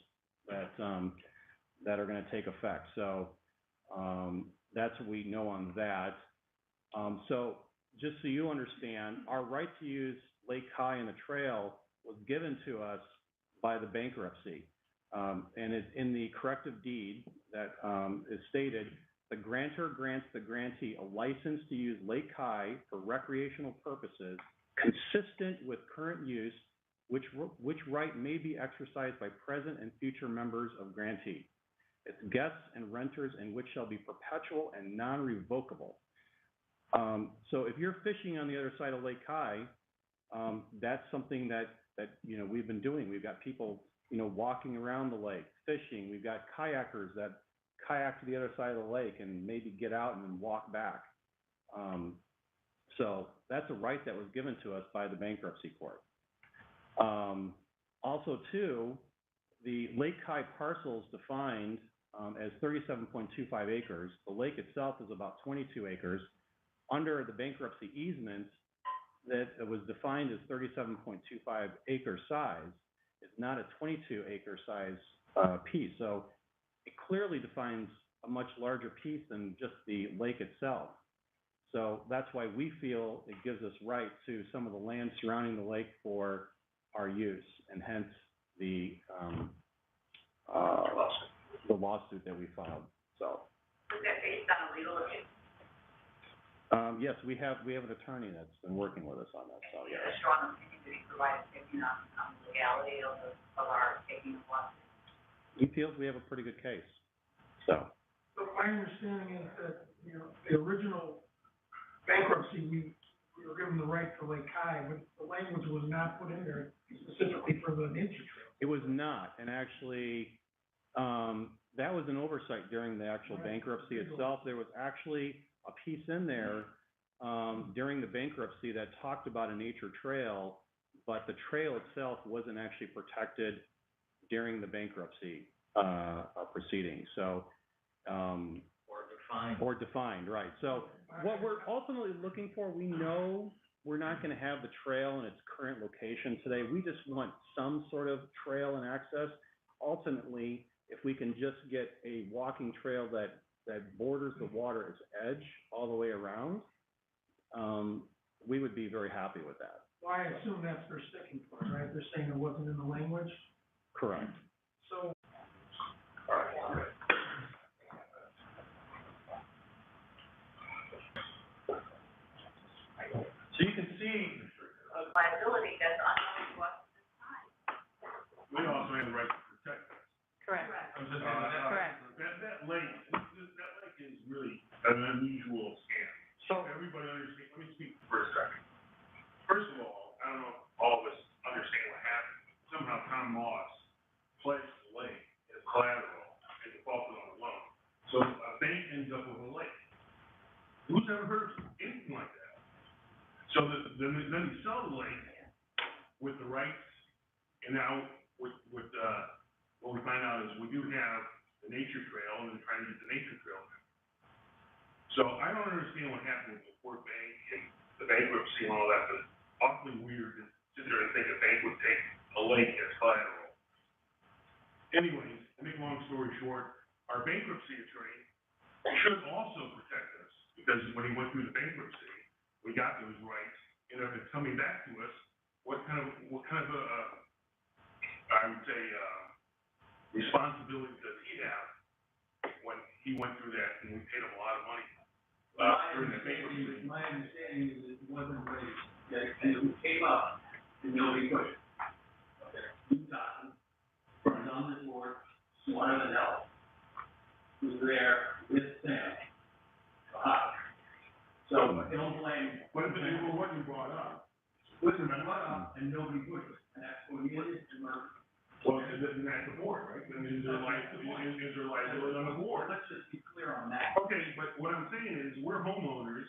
that are going to take effect. So that's what we know on that. So just so you understand, our right to use Lake High and the trail was given to us by the bankruptcy. And it's in the corrective deed that is stated, the grantor grants the grantee a license to use Lake High for recreational purposes consistent with current use, which right may be exercised by present and future members of grantee, its guests and renters, and which shall be perpetual and non-revocable. So if you're fishing on the other side of Lake High, that's something that we've been doing. We've got people walking around the lake, fishing. We've got kayakers that kayak to the other side of the lake and maybe get out and then walk back. So that's a right that was given to us by the bankruptcy court. Also, too, the Lake High parcels defined as 37.25 acres. The lake itself is about 22 acres. Under the bankruptcy easement that was defined as 37.25 acre size, it's not a 22 acre size piece. So it clearly defines a much larger piece than just the lake itself. So that's why we feel it gives us right to some of the land surrounding the lake for our use, and hence the lawsuit that we filed. So. Was that based on a legal opinion? Yes, we have an attorney that's been working with us on that. So yeah. A strong opinion that he provided opinion on the legality of our taking the lawsuit. He feels we have a pretty good case. So my understanding is that, the original bankruptcy, we were given the right to Lake High, but the language was not put in there specifically for the nature trail. It was not, and actually, that was an oversight during the actual bankruptcy itself. There was actually a piece in there during the bankruptcy that talked about a nature trail, but the trail itself wasn't actually protected during the bankruptcy proceeding. So, or defined, right. So what we're ultimately looking for, we know we're not going to have the trail in its current location today. We just want some sort of trail and access. Ultimately, if we can just get a walking trail that borders the water's edge all the way around, we would be very happy with that. Well, I assume that's their sticking point, right? They're saying it wasn't in the language? Correct. So. So you can see, Liability that's unknown to us at this time. we also then you sell the lake with the rights, and now what we find out is we do have the nature trail, and they're trying to get the nature trail now. So I don't understand what happened with the Port Bank and the bankruptcy and all that, but it's awfully weird to sit there and think a bank would take a lake as collateral. Anyways, to make a long story short, our bankruptcy attorney should also protect us, because when he went through the bankruptcy, we got those rights, and if it's coming back to us, what kind of I would say, responsibility does he have when he went through that, and we paid him a lot of money, during the bankruptcy? My understanding is it wasn't raised, that, and it came up, and nobody pushed it. Okay, you got it, from on the board, smarter than hell, was there with Sam. So, don't blame. But if it wasn't brought up, Wasn't brought up, and nobody pushed it, and that's what it is, and we're. well, then that's the board, right? Then is there liability on the board? Let's just be clear on that. Okay, but what I'm saying is, we're homeowners.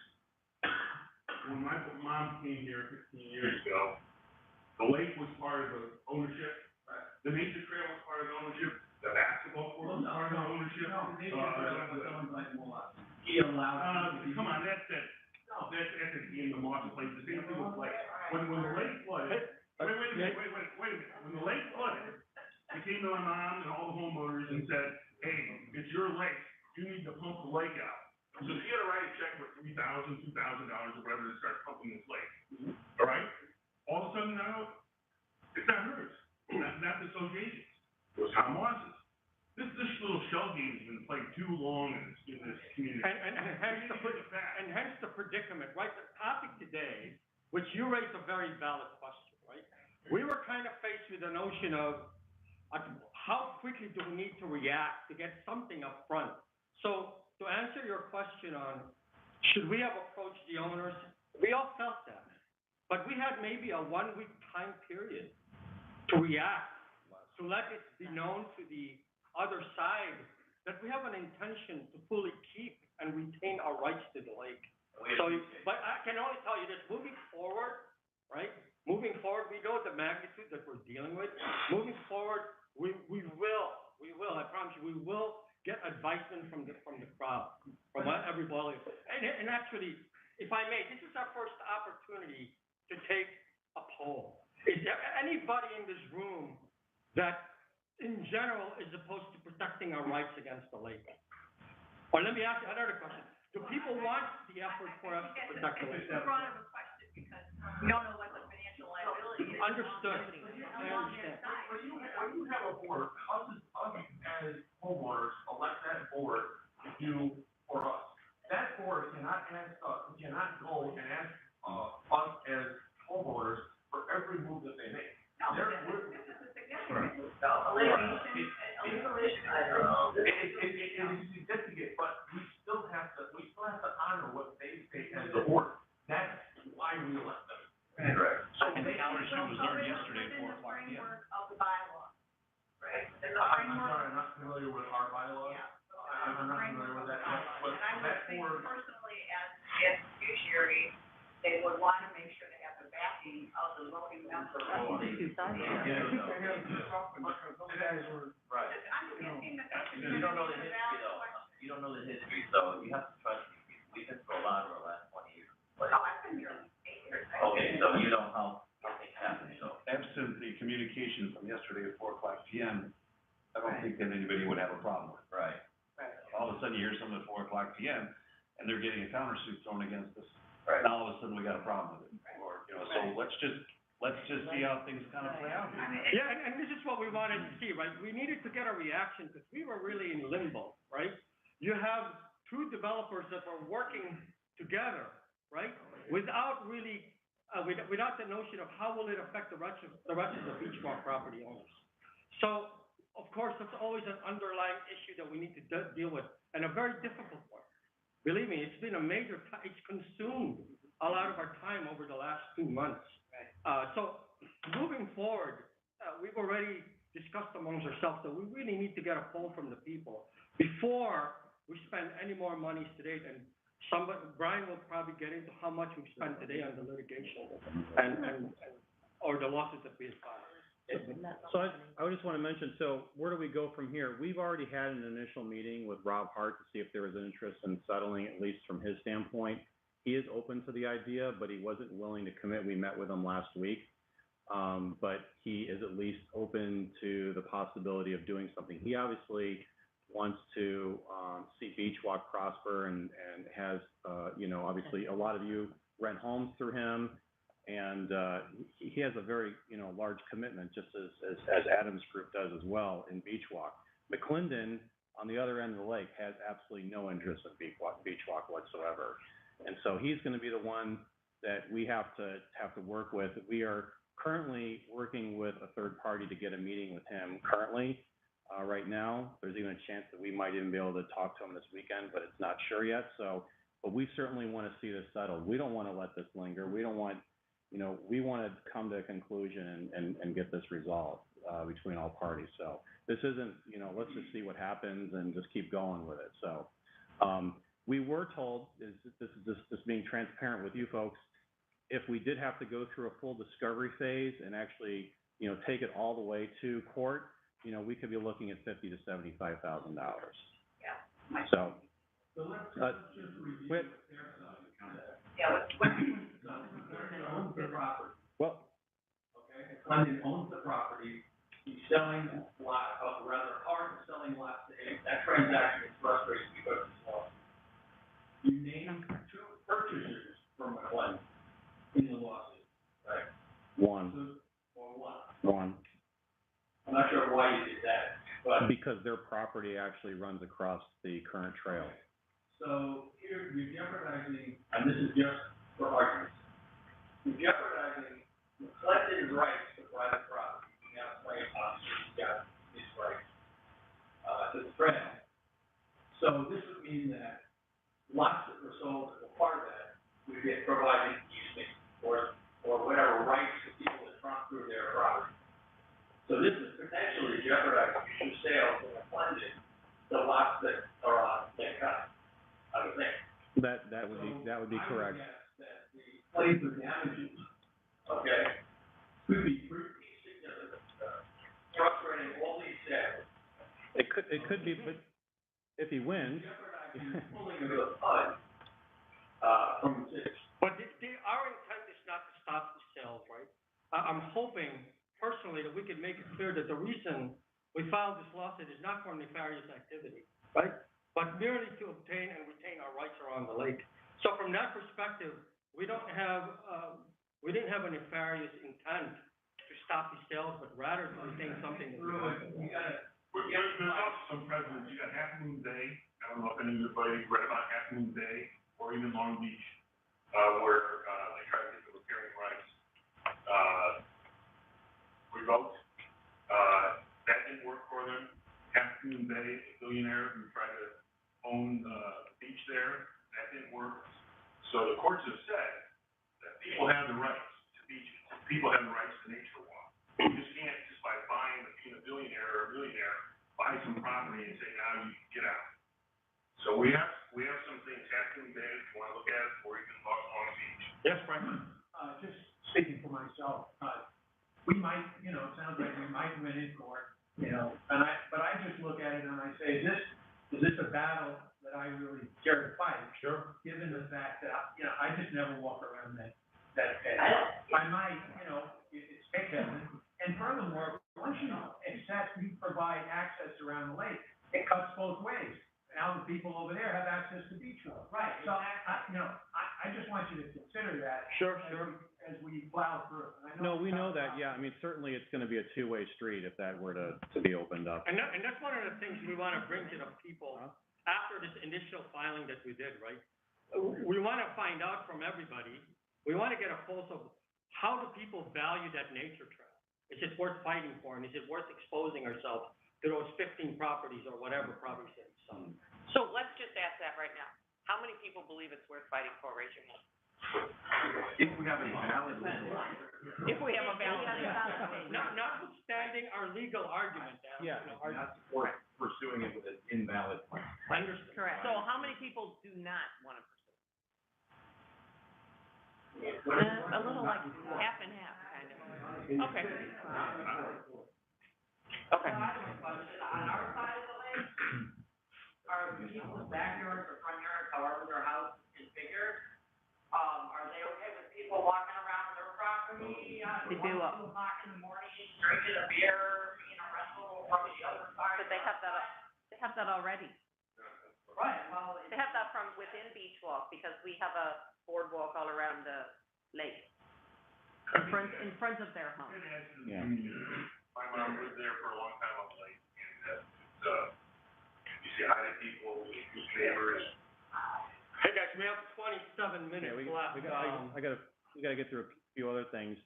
When my mom came here 15 years ago, the lake was part of the ownership, the nature trail was part of the ownership, the basketball court was part of the ownership. He allowed. Come on, that's at the end of Martin Place, the same thing with lake. When the lake flooded, wait a minute, when the lake flooded, they came to my mom and all the homeowners and said, hey, it's your lake, you need to pump the lake out. So she had to write a check for $3,000, $2,000 or whatever to start pumping this lake. All right? All of a sudden now, it's not hers, not the association's, it was Tom Moss's. This little shell game has been played too long in this community. And hence the predicament, right? The topic today, which you raised a very valid question, right? We were kind of faced with the notion of how quickly do we need to react to get something up front? So to answer your question on should we have approached the owners, we all felt that. But we had maybe a 1-week time period to react, to let it be known to the other side that we have an intention to fully keep and retain our rights to the lake. So, but I can only tell you this, moving forward, right? Moving forward, we know the magnitude that we're dealing with. Moving forward, we will, I promise you, we will get advisement from the crowd, from everybody. And actually, if I may, this is our first opportunity to take a poll. Is there anybody in this room that in general is opposed to protecting our rights against the lake? Or let me ask you another question. Do people want the effort for us to protect the lake? It's too broad of a question, because we don't know what the financial liability is. Understood. I understand. When you have a board, us as homeowners elect that board to do for us. That board cannot ask us, cannot go and ask, us as homeowners for every move that they make. No, this is a significant move, though, a legal issue. It is significant, but we still have to honor what they say as a board. That's why we elect them. Correct. So And the countersuit was learned yesterday at 4 o'clock within the p.m. framework of the bylaw, right? Within the I'm framework. sorry, I'm not familiar with our bylaws. Yeah. I'm not familiar with that, but And I would that think board. personally, as fiduciary, they would want to make sure they have the backing of the voting members. Right. I'm just asking the question. You don't know the history though, you don't know the history, so you have to trust me, we've been through a lot over the last 20 years. But- Oh, I've been here 8 years. Okay, so you know how things happen, so. Absent the communication from yesterday at 4 o'clock p.m., I don't think that anybody would have a problem with it. Right. All of a sudden, you hear someone at 4 o'clock p.m., and they're getting a countersuit thrown against us. Right. Now, all of a sudden, we got a problem with it. Or, so let's just see how things kind of play out. Yeah, and this is what we wanted to see, right? We needed to get a reaction because we were really in limbo, right? You have two developers that were working together, right? Without really, without the notion of how will it affect the rest of the Beachwalk property owners. So, of course, that's always an underlying issue that we need to deal with, and a very difficult one. Believe me, it's been a major, it's consumed a lot of our time over the last 2 months. So moving forward, we've already discussed amongst ourselves that we really need to get a poll from the people before we spend any more monies today. And Brian will probably get into how much we spent today on the litigation or the lawsuits that we filed. So I just want to mention, so where do we go from here? We've already had an initial meeting with Rob Hart to see if there was an interest in settling, at least from his standpoint. He is open to the idea, but he wasn't willing to commit. We met with him last week. But he is at least open to the possibility of doing something. He obviously wants to see Beachwalk prosper and has, obviously a lot of you rent homes through him. And he has a very, large commitment, just as Adam's group does as well in Beachwalk. McClendon, on the other end of the lake, has absolutely no interest in Beachwalk whatsoever. And so he's going to be the one that we have to work with. We are currently working with a third party to get a meeting with him currently. Right now, there's even a chance that we might even be able to talk to him this weekend, but it's not sure yet. So, but we certainly want to see this settled. We don't want to let this linger. We don't want, we want to come to a conclusion and get this resolved between all parties. So this isn't, let's just see what happens and just keep going with it. So we were told, this is just being transparent with you folks, if we did have to go through a full discovery phase and actually, take it all the way to court, we could be looking at $50,000 to $75,000. Yeah. So let's just review wait. their side. Yeah, McClendon owns the property, Well, okay? McClendon owns the property, he's selling selling lots to him. That transaction is frustrating because it's lost. You named two purchasers from McClendon in the lawsuit, right? one. I'm not sure why you did that, but. Because their property actually runs across the current trail. So here, you're jeopardizing, and this is just for argument's sake, you're jeopardizing McClendon's rights to private property. You now claim, obviously, he's got his rights, to the trail. So this would mean that lots that were sold as a part of that would get provided easement or whatever rights to people that run through their property. So this is potentially jeopardizing future sales of McClendon, the lots that are on Lake County, I would think. That would be correct. I would guess that the claim for damages, okay, could be pretty significant, frustrating all these sales. It could be, but if he wins. Jeopardizing pulling of the fund, from the city. But our intent is not to stop the sales, right? I'm hoping personally that we can make it clear that the reason we filed this lawsuit is not for nefarious activity, right? But merely to obtain and retain our rights around the lake. So from that perspective, we didn't have a nefarious intent to stop the sales, but rather to retain something that we want. There's also some precedents. You got Half Moon Bay. I don't know if anybody read about Half Moon Bay or even Long Beach, where they try to get the riparian rights revoked. That didn't work for them. Half Moon Bay, a billionaire who tried to own the beach there, that didn't work. So the courts have said that people have the rights to beaches. People have the rights to nature walk. You just can't, just by being a billionaire or a millionaire, buy some property and say, now you can get out. So we have some things happening there, if you wanna look at it, or even Long Beach. Yes, Frank? Just speaking for myself, we might, it sounds like we might win in court, but I just look at it and I say, is this a battle that I really care to fight? Sure. Given the fact that, I just never walk around that path. I might, it's Kevin, and furthermore, once you accept, you provide access around the lake, it cuts both ways. Now the people over there have access to Beachwalk. Right. So I just want you to consider that. Sure. As we plow through. No, we know that, yeah. I mean, certainly it's gonna be a two-way street if that were to be opened up. And that's one of the things we wanna bring to the people after this initial filing that we did, right? We wanna find out from everybody, we wanna get a pulse of how do people value that nature trail? Is it worth fighting for, and is it worth exposing ourselves to those 15 properties or whatever properties that we sell? So let's just ask that right now. How many people believe it's worth fighting for? Raise your hand. If we have a valid legal If we have a valid. Notwithstanding our legal argument, Yeah. not support pursuing it with an invalid plan. Understood. Correct. So how many people do not want to pursue? A little like half and half, kind of. Okay. Okay. I have a question, on our side of the lake, are people's backyards or front yards, however their house is configured, are they okay with people walking around their property, They do. 1, 2 o'clock in the morning, drinking a beer, being a rental from the other side? But they have that already. Right, well, They have that from within Beachwalk, because we have a boardwalk all around the lake. In front of their home. It has to Yeah. be, my mom lived there for a long time up late, and, you say hi to people, you meet neighbors. Hey, guys, we have 27 minutes Okay, left. we gotta get through a few other things.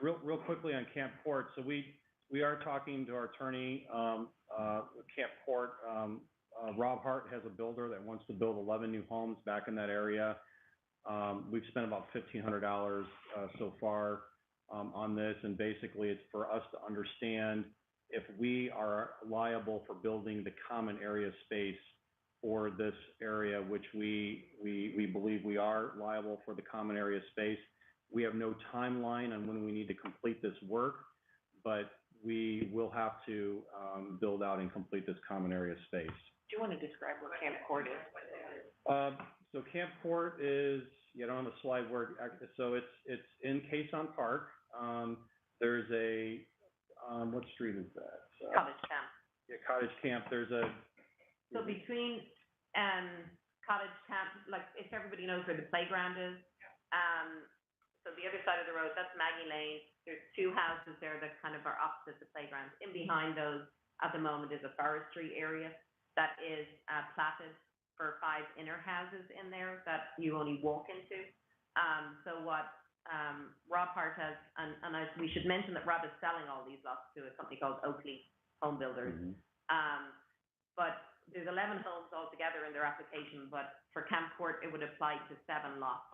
Real quickly on Camp Court, so we are talking to our attorney, Camp Court, Rob Hart has a builder that wants to build 11 new homes back in that area. We've spent about $1,500, so far, on this, and basically it's for us to understand if we are liable for building the common area space for this area, which we believe we are liable for the common area space. We have no timeline on when we need to complete this work, but we will have to, build out and complete this common area space. Do you want to describe where Camp Court is? So Camp Court is, you know, on the slide where, so it's in Quezon Park. There's a, what street is that? Cottage Camp. Yeah, Cottage Camp, there's a. So between, Cottage Camp, like, if everybody knows where the playground is, so the other side of the road, that's Maggie Lane. There's 2 houses there that kind of are opposite the playground. In behind those, at the moment, is a forestry area that is, platted for 5 inner houses in there that you only walk into. So what, Rob Hart has, we should mention that Rob is selling all these lots to a company called Oakley Home Builders. Mm-hmm. But there's 11 homes altogether in their application, but for Camp Court, it would apply to 7 lots.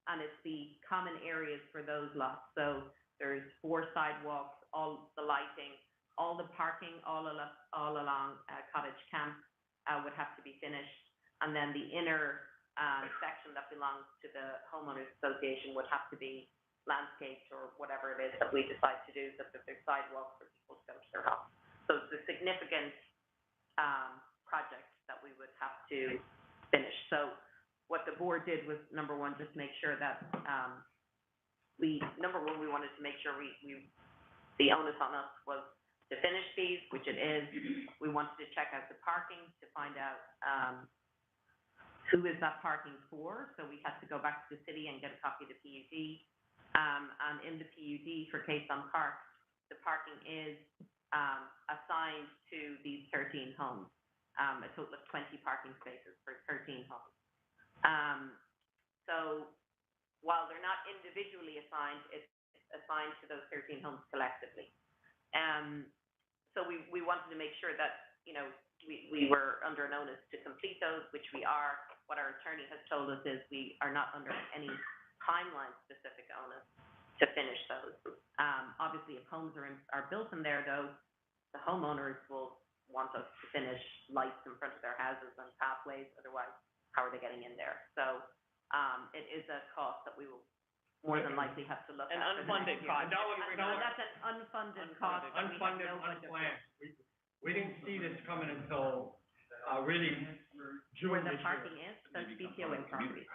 And it's the common areas for those lots. So there's 4 sidewalks, all the lighting, all the parking, all along, Cottage Camp, would have to be finished. And then the inner, section that belongs to the homeowners association would have to be landscaped or whatever it is that we decide to do, so that there's sidewalks for people to go to their house. So it's a significant, project that we would have to finish. So what the board did was, number 1, just make sure that, we wanted to make sure the onus on us was to finish these, which it is. We wanted to check out the parking to find out, who is that parking for? So we had to go back to the city and get a copy of the PUD. And in the PUD for Quezon Park, the parking is, assigned to these 13 homes. A total of 20 parking spaces for 13 homes. So while they're not individually assigned, it's assigned to those 13 homes collectively. So we wanted to make sure that, you know, we were under an onus to complete those, which we are. What our attorney has told us is we are not under any timeline-specific onus to finish those. Obviously, if homes are built in there, though, the homeowners will want us to finish lights in front of their houses and pathways. Otherwise, how are they getting in there? So it is a cost that we will more than likely have to look at. An unfunded cost. No, that's an unfunded cost. that we have Unfunded, no budget for. unplanned. We didn't see this coming until, really June Where the this year. parking is, those BPOA properties.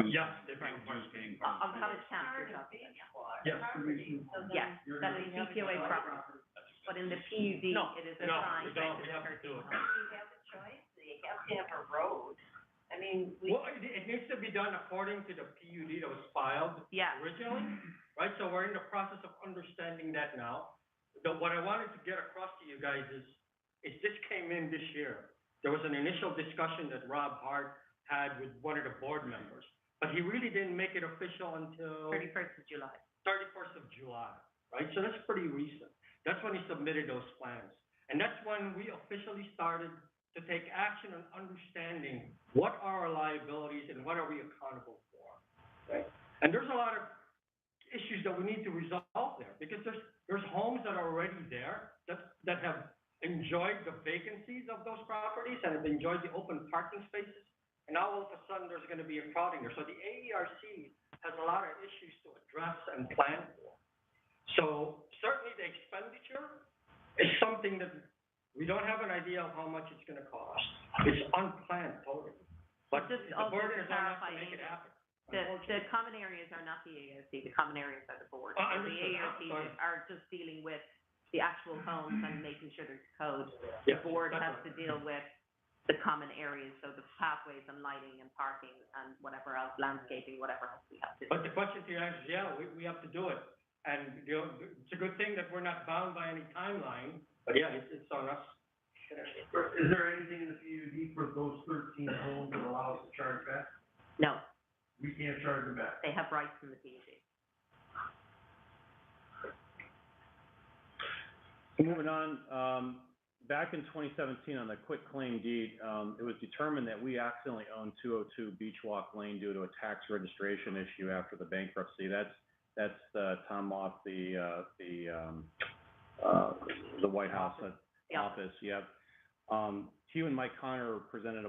Yes, On Cottage Camp, you're talking about. yes. Yes, that is BPOA property. But in the PUD, No, it is no, assigned we don't, to we the have to 13 do it. homes. You have a choice, you have to have a road. I mean, Well, it needs to be done according to the PUD that was filed Yeah. originally, right? So we're in the process of understanding that now. What I wanted to get across to you guys is this came in this year. There was an initial discussion that Rob Hart had with one of the board members, but he really didn't make it official until 31st of July. 31st of July, right? So that's pretty recent. That's when he submitted those plans. And that's when we officially started to take action on understanding what are our liabilities and what are we accountable for, right? And there's a lot of issues that we need to resolve there, because there's homes that are already there that have enjoyed the vacancies of those properties and have enjoyed the open parking spaces and now all of a sudden there's gonna be a crowding there. So the AERC has a lot of issues to address and plan for. So certainly the expenditure is something that we don't have an idea of how much it's gonna cost. It's unplanned totally. But the Just also burden to is on us to clarify, make it happen. the common areas are not the ARC, the common areas are the board. I The understand. ARC are just dealing with the actual homes and making sure there's code. Yeah, The board that's has right. to deal with the common areas, so the pathways and lighting and parking and whatever else, landscaping, whatever else we have to do. But the question to you is, yeah, we have to do it. And, you know, it's a good thing that we're not bound by any timeline, but yeah, it's on us. Is there anything in the PUD for those 13 homes that allow us to charge back? No, We can't charge them back. they have rights in the PUD. Moving on, back in 2017 on the quit claim deed, it was determined that we accidentally owned 202 Beachwalk Lane due to a tax registration issue after the bankruptcy. That's Tom Moss, the White House Yeah. office, yep. Hugh and Mike Connor presented to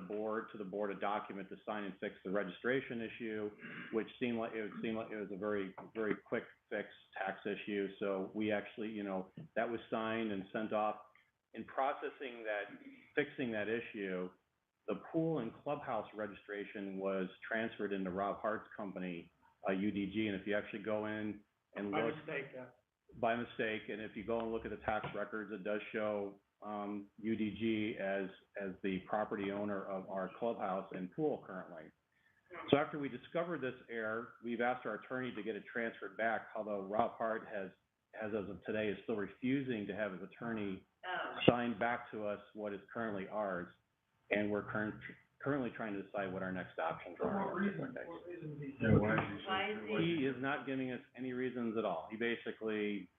the board a document to sign and fix the registration issue, which seemed like it was a very, very quick fix tax issue. So we actually, you know, that was signed and sent off. In fixing that issue, the pool and clubhouse registration was transferred into Rob Hart's company, UDG. And if you actually go in and By look. mistake, yeah. By mistake, and if you go and look at the tax records, it does show UDG as the property owner of our clubhouse and pool currently. So after we discovered this error, we've asked our attorney to get it transferred back, although Rob Hart has as of today, is still refusing to have his attorney sign back to us what is currently ours, and we're currently trying to decide what our next options are. He is not giving us any reasons at all. He basically.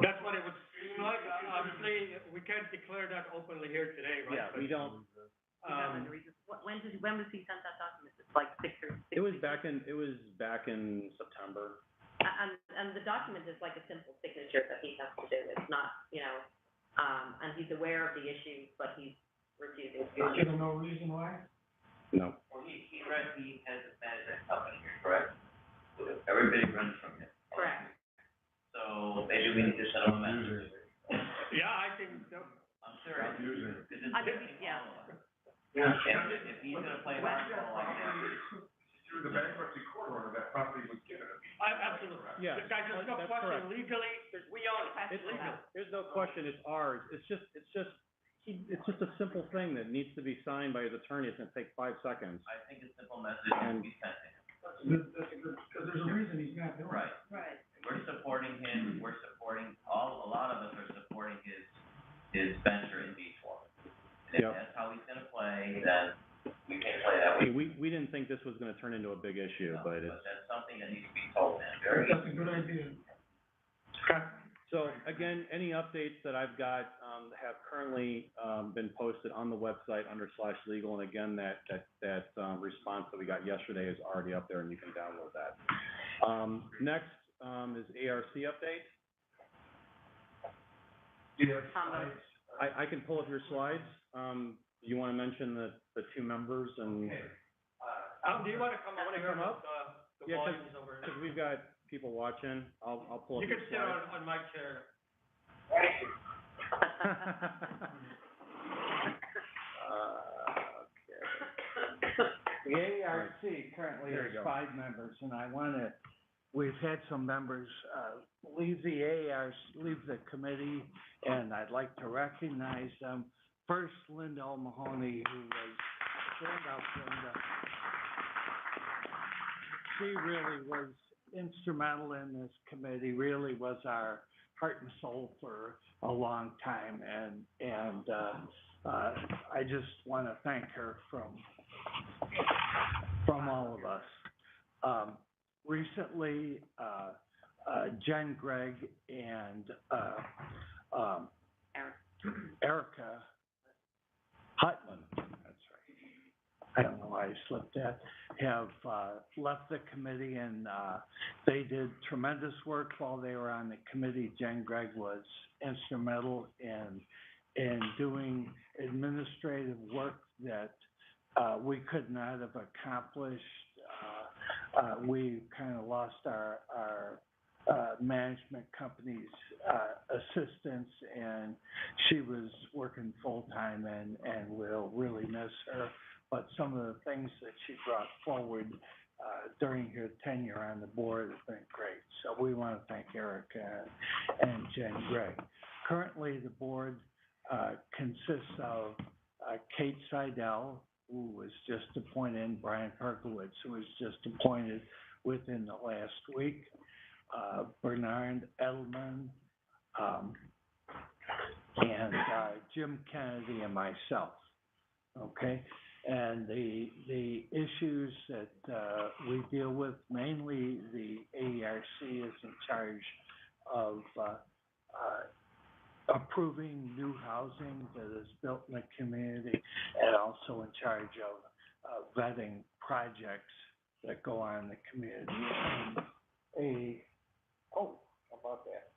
That's what it would seem like. Obviously, we can't declare that openly here today, right? Yeah, we don't. When was he sent that document? It's like 6 or 6 It was back in September. And the document is like a simple signature that he has to do. It's not, and he's aware of the issue, but he's refusing to. Is there no reason why? No. Well, he has a management company here, correct? Everybody runs from him. Correct. So maybe we need to send him a message. Yeah, I think so. I'm serious. I think, yeah. If he's gonna play hardball like that. Through the bankruptcy court order, that property was given to me. Absolutely. Yeah, This guy just no that's question correct. legally, we own it. It's legal. There's no question, it's ours. It's just a simple thing that needs to be signed by his attorney. It's gonna take 5 seconds. I think a simple message needs to be sent to him. Because there's a reason he's not doing it. Right. Right. We're supporting him, a lot of us are supporting his venture in Beachwalk. And if Yep. that's how he's gonna play, then we can play that way. We didn't think this was gonna turn into a big issue, No, but it's. that's something that needs to be told him, very. That's a good idea. Okay. So again, any updates that I've got, have currently, been posted on the website under /legal, and again, that response that we got yesterday is already up there and you can download that. Next, is ARC update. Yes. I can pull up your slides. You wanna mention the two members and? Do you wanna come up here come up? with the Yeah, volumes over here? Cause we've got people watching. I'll pull up You your can sit slides. on my chair. The ARC currently There has you go. 5 members, and we've had some members, leave the committee, and I'd like to recognize them. First, Linda O'Mahony, who was, stand up, Linda. She really was instrumental in this committee, really was our heart and soul for a long time, and I just want to thank her from all of us. Recently, Jen Gregg and Erica Hutman, that's right, I don't know why I slipped that, have left the committee, and they did tremendous work while they were on the committee. Jen Gregg was instrumental in doing administrative work that, we could not have accomplished. We kind of lost our management company's, assistance, and she was working full-time, and we'll really miss her. But some of the things that she brought forward, during her tenure on the board have been great. So we want to thank Erica and Jen Gregg. Currently, the board, consists of, Kate Seidel, who was just appointed, and Brian Perkowitz, who was just appointed within the last week, Bernard Edelman, and Jim Kennedy and myself, okay? And the issues that we deal with, mainly the AERC is in charge of approving new housing that is built in the community, and also in charge of vetting projects that go on in the community. And how about that?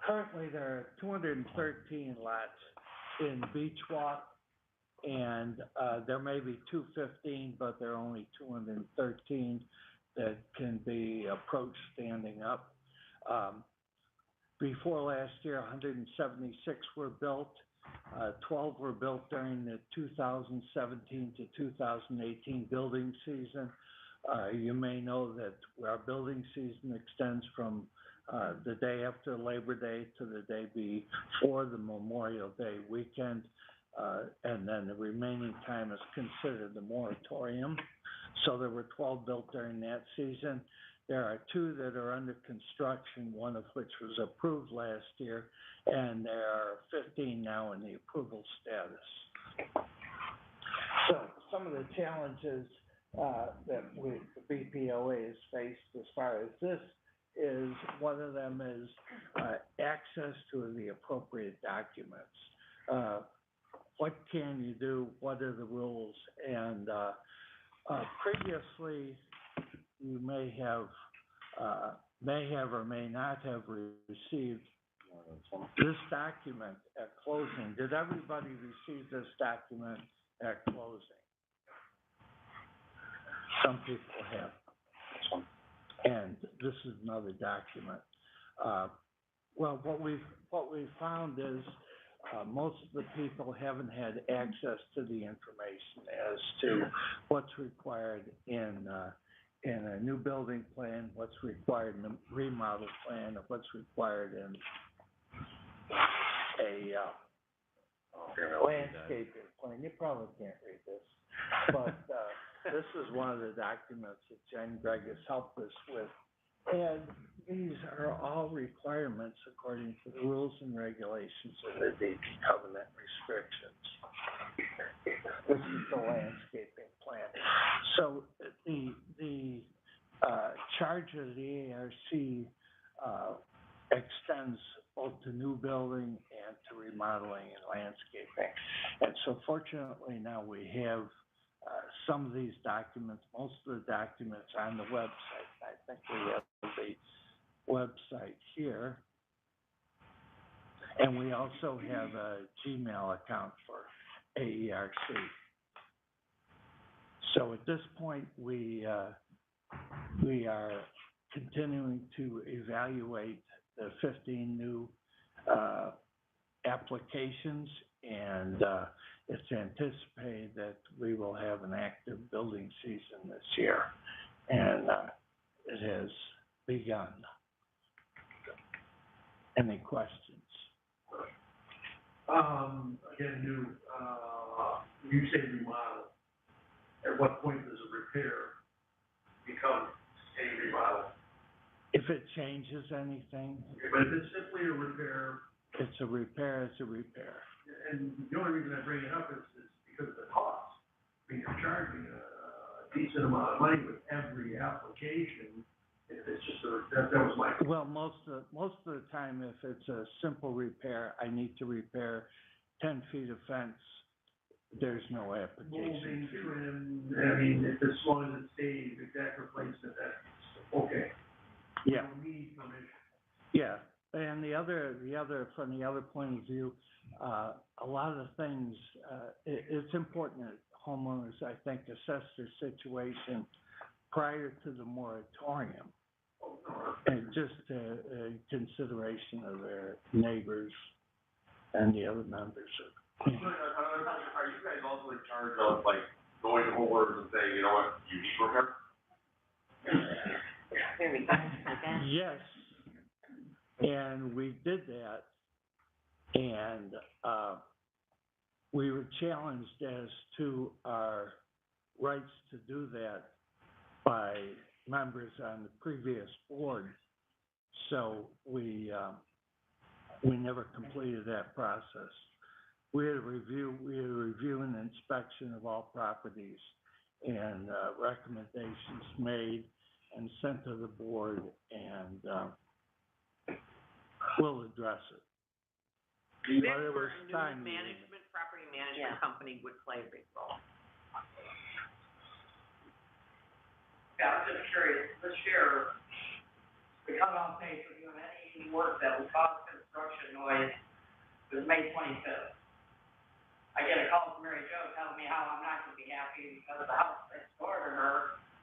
Currently, there are 213 lots in Beachwalk, and there may be 215, but there are only 213 that can be approached standing up. Before last year, 176 were built. 12 were built during the 2017 to 2018 building season. You may know that our building season extends from the day after Labor Day to the day before the Memorial Day weekend, and then the remaining time is considered the moratorium. So there were 12 built during that season. There are 2 that are under construction, one of which was approved last year, and there are 15 now in the approval status. So some of the challenges that the BPOA has faced as far as this is, one of them is access to the appropriate documents. What can you do? What are the rules? And previously, you may have or may not have received this document at closing. Did everybody receive this document at closing? Some people have. And this is another document. Well, what we've found is most of the people haven't had access to the information as to what's required in a new building plan, what's required in a remodel plan, or what's required in a landscaping plan. You probably can't read this, but this is one of the documents that Jen Gregg has helped us with. And these are all requirements according to the rules and regulations of the DP covenant restrictions. This is the landscaping plan. So the charge of the ARC extends both to new building and to remodeling and landscaping. And so fortunately now we have some of these documents, most of the documents on the website. I think we have the website here. And we also have a Gmail account for AERC. So at this point, we are continuing to evaluate the 15 new applications, and it's anticipated that we will have an active building season this year, and it has begun. Any questions? Again, you say remodel. At what point does a repair become a remodel? If it changes anything. But if it's simply a repair. It's a repair, it's a repair. And the only reason I bring it up is because of the cost. I mean, you're charging a decent amount of money with every application. If it's just that was my. Well, most of the time, if it's a simple repair, I need to repair 10 feet of fence, there's no application. Moving, trim, I mean, if as long as it stays exact replacement, that's okay. Yeah. You don't need permission. Yeah, And from the other point of view, a lot of the things, it's important that homeowners, I think, assess their situation prior to the moratorium. And just, consideration of their neighbors and the other members of. Another question, are you guys also in charge of, like, going to homeowners and saying, you know what, you need repair? There we go. Yes, and we did that, and, we were challenged as to our rights to do that by members on the previous board. So we never completed that process. We had a review and inspection of all properties and, recommendations made and sent to the board, and, we'll address it. But it was time. Management, property management company would play a big role. Yeah, I'm just curious, this year, the cutoff date for doing any work that would cause construction noise is May 25th. I get a call from Mary Jo telling me how I'm not gonna be happy because the house next door to her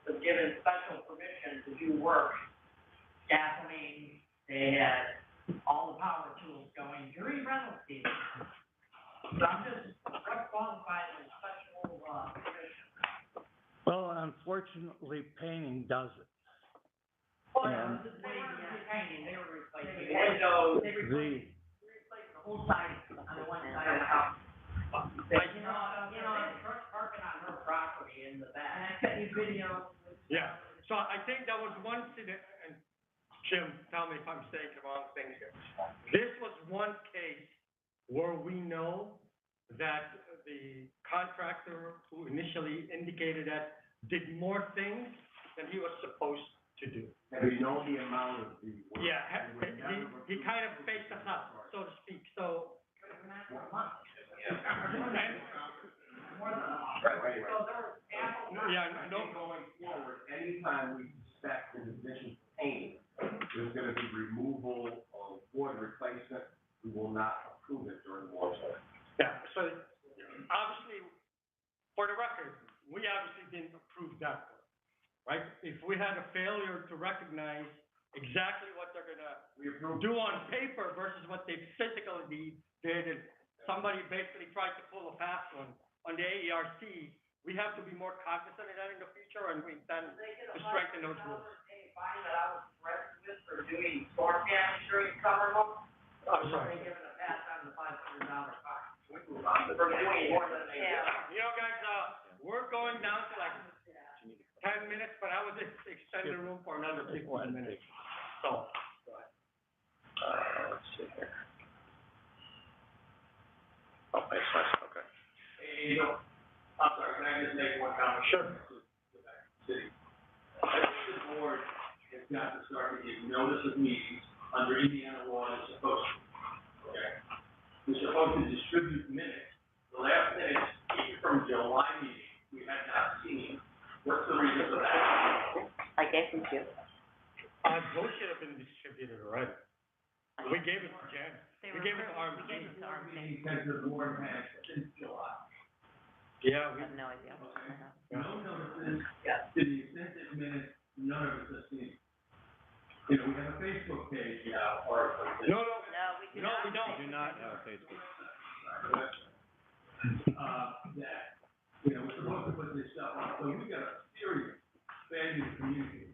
was given special permission to do work, gasoline, they had all the power tools going during rental season. So I'm just, what qualifies as special, permission? Well, unfortunately, painting does it. Well, And they weren't repainting, they were replacing the windows, they replaced the whole side on the one side of the house. But you know, trucks parking on her property in the back. And I sent you videos. Yeah, so I think that was one thing, and Jim, tell me if I'm saying the wrong thing here. This was one case where we know that the contractor who initially indicated that did more things than he was supposed to do. Have you known the amount of the work? Yeah, he kind of faked us up, so to speak, so. More than a month. Right. So there was ample. Yeah, no, Going forward, anytime we suspect in addition to painting, there's gonna be removal of board replacement, we will not approve it during the moratorium. yeah, so obviously, for the record, we obviously didn't approve that one, right? If we had a failure to recognize exactly what they're gonna do on paper versus what they physically did, and somebody basically tried to pull a fast one on the AERC, we have to be more cognizant of that in the future, and we intend to strengthen those rules. They find that I was arrested for doing storm damage during summer months. I'm So sorry. they give it a pass on the $500 fine. For doing more than they did. You know, guys, we're going down to like 10 minutes, but I would extend the room for another 15 minutes, so. Let's see here. Oh, makes sense, okay. You know, I'm sorry, can I just make one comment? Sure. City. I think the board has got to start to give notice of meetings under Indiana law is supposed to. Okay? We're supposed to distribute minutes. The last minutes, even from July meeting, we had not seen. What's the reason for that? I gave them to you. Those should have been distributed already. We gave it to Jen. We gave it to RMC. We gave it to RMC. Because the board had since July. Yeah, I have no idea. No notices, to the extent that minutes, none of us have seen. You know, we have a Facebook page now, or. No, No, we do no, not. we don't. We do not have a Facebook. That, you know, we're supposed to put this stuff on, so we got a serious failure to communicate.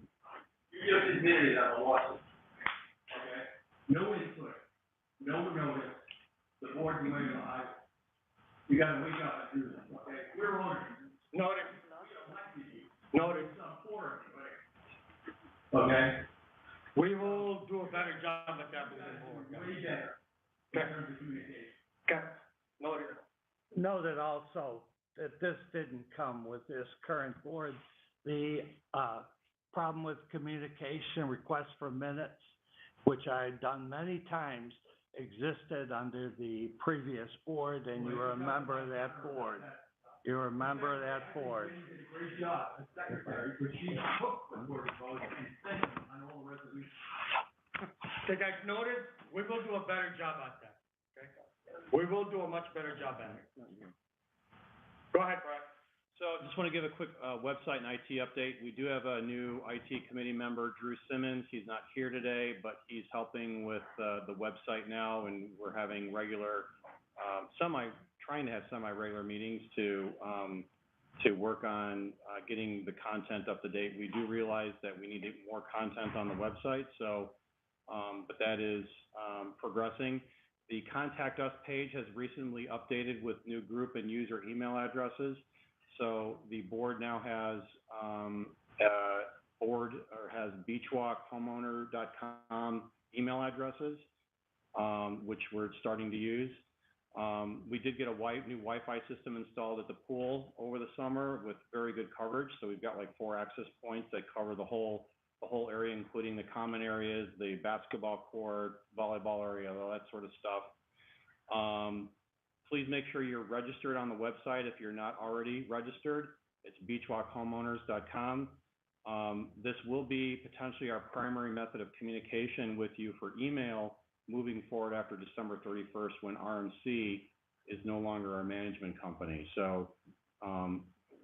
You just admitted it on a lawsuit, okay? No input, no notice, the board went live. You gotta wake up and do this, okay? We're owners. Noted. We don't like you. Noted. It's not for everybody. Okay? We will do a better job at that moving forward. Way better in terms of communication. Okay, noted. Noted also that this didn't come with this current board. The, problem with communication, requests for minutes, which I've done many times, existed under the previous board, and you were a member of that board. You're a member of that board. She did a great job, the secretary, but she took the board vote and sent them on all the resolutions. Okay, guys, noted. we will do a better job at that, okay? We will do a much better job at it. Go ahead, Brad. So just want to give a quick website and IT update. We do have a new IT committee member, Drew Simmons. He's not here today, but he's helping with the website now, and we're having regular, trying to have semi-regular meetings to work on getting the content up to date. We do realize that we need more content on the website, so, but that is progressing. The Contact Us page has recently updated with new group and user email addresses. So the board now has has beachwalkhomeowner.com email addresses, which we're starting to use. We did get a new Wi-Fi system installed at the pool over the summer with very good coverage. So we've got like 4 access points that cover the whole area, including the common areas, the basketball court, volleyball area, all that sort of stuff. Please make sure you're registered on the website if you're not already registered. It's beachwalkhomeowners.com. This will be potentially our primary method of communication with you for email moving forward after December 31st, when RMC is no longer our management company. So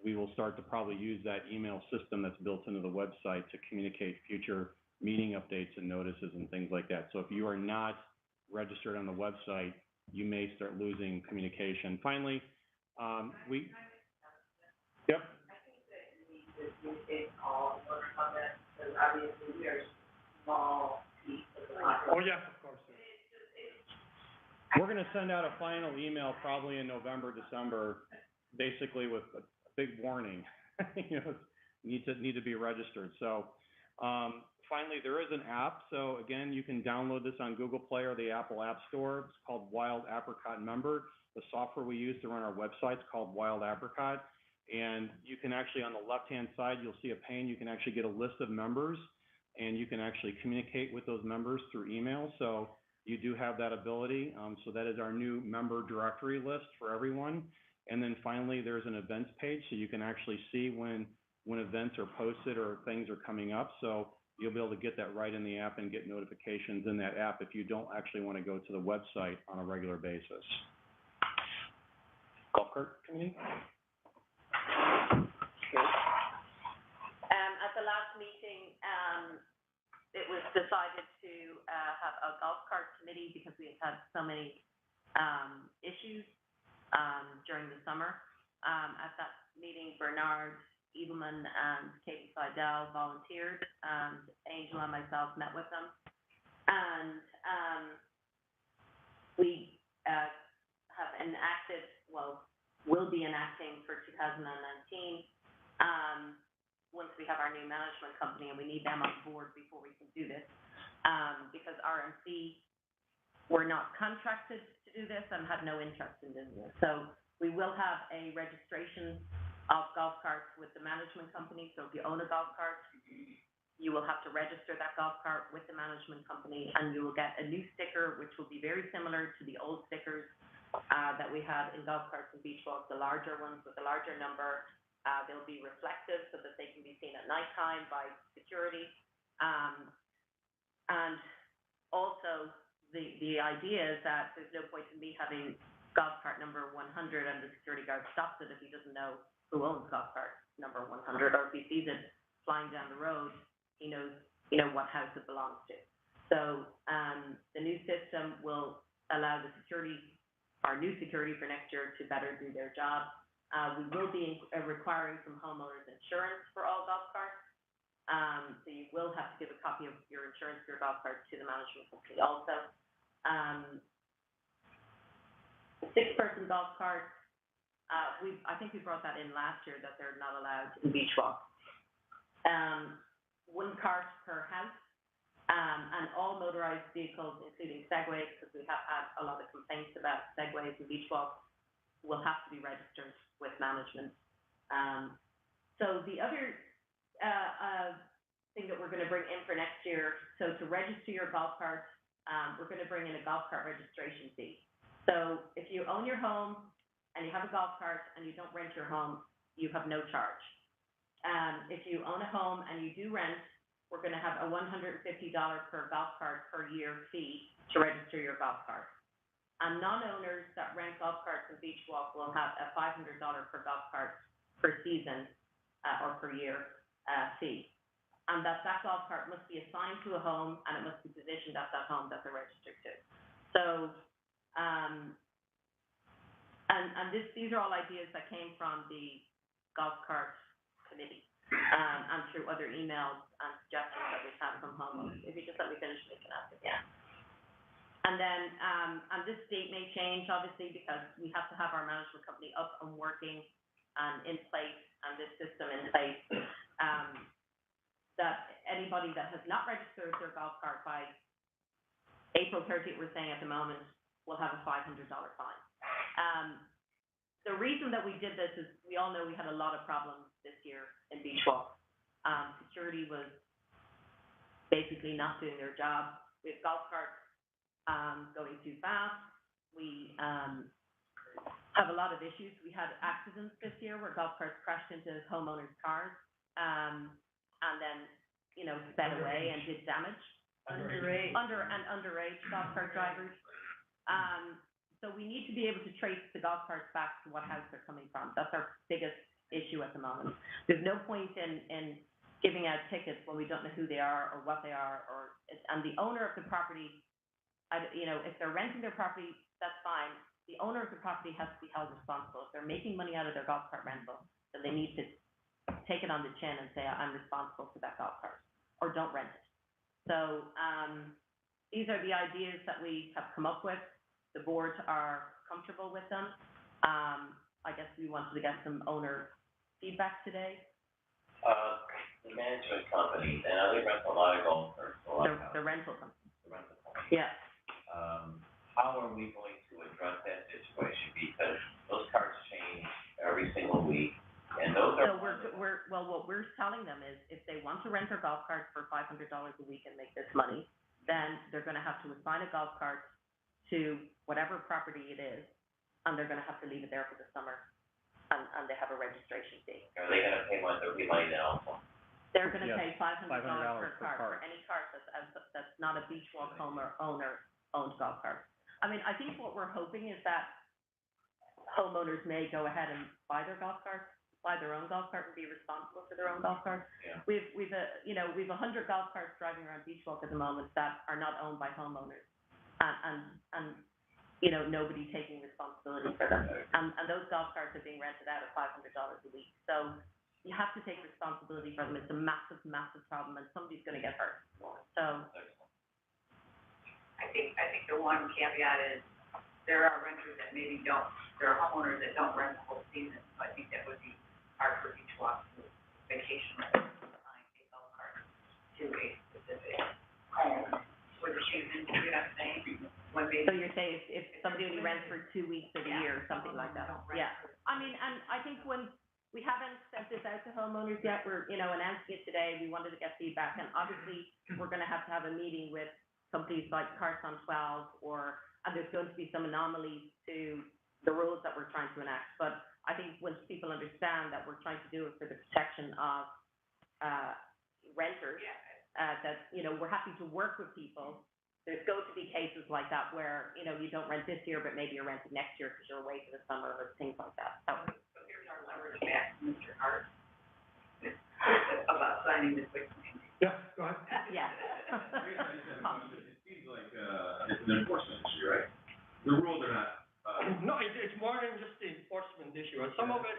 we will start to probably use that email system that's built into the website to communicate future meeting updates and notices and things like that. So if you are not registered on the website, you may start losing communication. Finally, Yep. I think that we need to take all orders on that, because obviously we are small piece of the population. Oh, yes, of course. We're going to send out a final email probably in November, December, basically with a big warning. You know, need to be registered. So finally, there is an app. So again, you can download this on Google Play or the Apple App Store. It's called Wild Apricot Member. The software we use to run our website is called Wild Apricot. And you can actually, on the left-hand side, you'll see a pane. You can actually get a list of members, and you can actually communicate with those members through email. So you do have that ability. So that is our new member directory list for everyone. And then finally, there's an events page, so you can actually see when events are posted or things are coming up. So you'll be able to get that right in the app and get notifications in that app if you don't actually want to go to the website on a regular basis. Golf cart committee? At the last meeting, it was decided to have a golf cart committee because we had so many issues during the summer. At that meeting, Bernard Edelman and Katie Seidel volunteered, and Angel and myself met with them. And we have enacted, will be enacting for 2019, once we have our new management company, and we need them on board before we can do this, because RMC were not contracted to do this and had no interest in doing this. So we will have a registration of golf carts with the management company. So if you own a golf cart, you will have to register that golf cart with the management company, and you will get a new sticker, which will be very similar to the old stickers that we had in golf carts and Beachwalk, the larger ones with the larger number. They'll be reflective so that they can be seen at nighttime by security. And also, the idea is that there's no point in me having golf cart number 100 and the security guard stops it if he doesn't know who owns golf cart number 100, or if he sees it flying down the road, he knows, what house it belongs to. So the new system will allow the security, our new security for next year, to better do their job. We will be requiring some homeowners insurance for all golf carts. So you will have to give a copy of your insurance for your golf cart to the management company also. The 6-person golf cart, I think we brought that in last year, that they're not allowed in Beachwalk. 1 cart per house, and all motorized vehicles, including segways, because we have had a lot of complaints about segways in Beachwalk, will have to be registered with management. So the other thing that we're going to bring in for next year, so to register your golf cart, we're going to bring in a golf cart registration fee. So if you own your home and you have a golf cart and you don't rent your home, you have no charge. If you own a home and you do rent, we're going to have a $150 per golf cart per year fee to register your golf cart. And non-owners that rent golf carts in Beachwalk will have a $500 per golf cart per season, or per year, fee. And that golf cart must be assigned to a home, and it must be positioned at that home that they're registered to. So, these are all ideas that came from the golf cart committee, and through other emails and suggestions that we've had from homeowners. If you just let me finish, we can ask it, yeah. And then, and this date may change, obviously, because we have to have our management company up and working and in place, and this system in place. That anybody that has not registered their golf cart by April 30th, we're saying at the moment, will have a $500 fine. The reason that we did this is we all know we had a lot of problems this year in Beachwalk. Security was basically not doing their job. We have golf carts going too fast. We have a lot of issues. We had accidents this year where golf carts crashed into homeowners' cars, and then, sped away and did damage. Underage golf cart drivers. So we need to be able to trace the golf carts back to what house they're coming from. That's our biggest issue at the moment. There's no point in giving out tickets when we don't know who they are or what they are, and the owner of the property, if they're renting their property, that's fine. The owner of the property has to be held responsible. If they're making money out of their golf cart rental, then they need to take it on the chin and say, I'm responsible for that golf cart, or don't rent it. So, these are the ideas that we have come up with. The board are comfortable with them. I guess we wanted to get some owner feedback today. The management company, and they rent a lot of golf carts, The rental company. The rental company. Yeah. How are we going to address that situation? Because those carts change every single week, and those are. So what we're telling them is, if they want to rent their golf cart for $500 a week and make this money, then they're gonna have to assign a golf cart to whatever property it is, and they're gonna have to leave it there for the summer, and they have a registration fee. Are they gonna pay what they're relaying also? They're gonna pay $500 per $500 cart for any cart that's not a Beachwalk owner-owned golf cart. I mean, I think what we're hoping is that homeowners may go ahead and buy their own golf cart and be responsible for their own golf cart. Yeah. We've 100 golf carts driving around Beachwalk at the moment that are not owned by homeowners, and nobody taking responsibility for them. And those golf carts are being rented out at $500 a week. So you have to take responsibility for them. It's a massive, massive problem, and somebody's gonna get hurt. So. I think the one caveat is, there are renters that maybe there are homeowners that don't rent the whole season, so I think that would be hard for each one vacation renters to assign a golf cart to a specific home for the season, you know what I'm saying? So you're saying if somebody only rents for 2 weeks of the year or something like that? Yeah. I mean, and I think when we haven't sent this out to homeowners yet, we're, announcing it today, we wanted to get feedback, and obviously, we're gonna have a meeting with companies like Carts on 12, and there's going to be some anomalies to the rules that we're trying to enact. But I think once people understand that we're trying to do it for the protection of renters, that, we're happy to work with people. There's going to be cases like that where, you don't rent this year, but maybe you're renting next year because you're away for the summer or things like that. So here's our leverage back, Mr. Hart, about signing this quick. Yeah, go ahead. Yeah. It seems like, it's an enforcement issue, right? The rules are not, No, it's more than just the enforcement issue, and some of it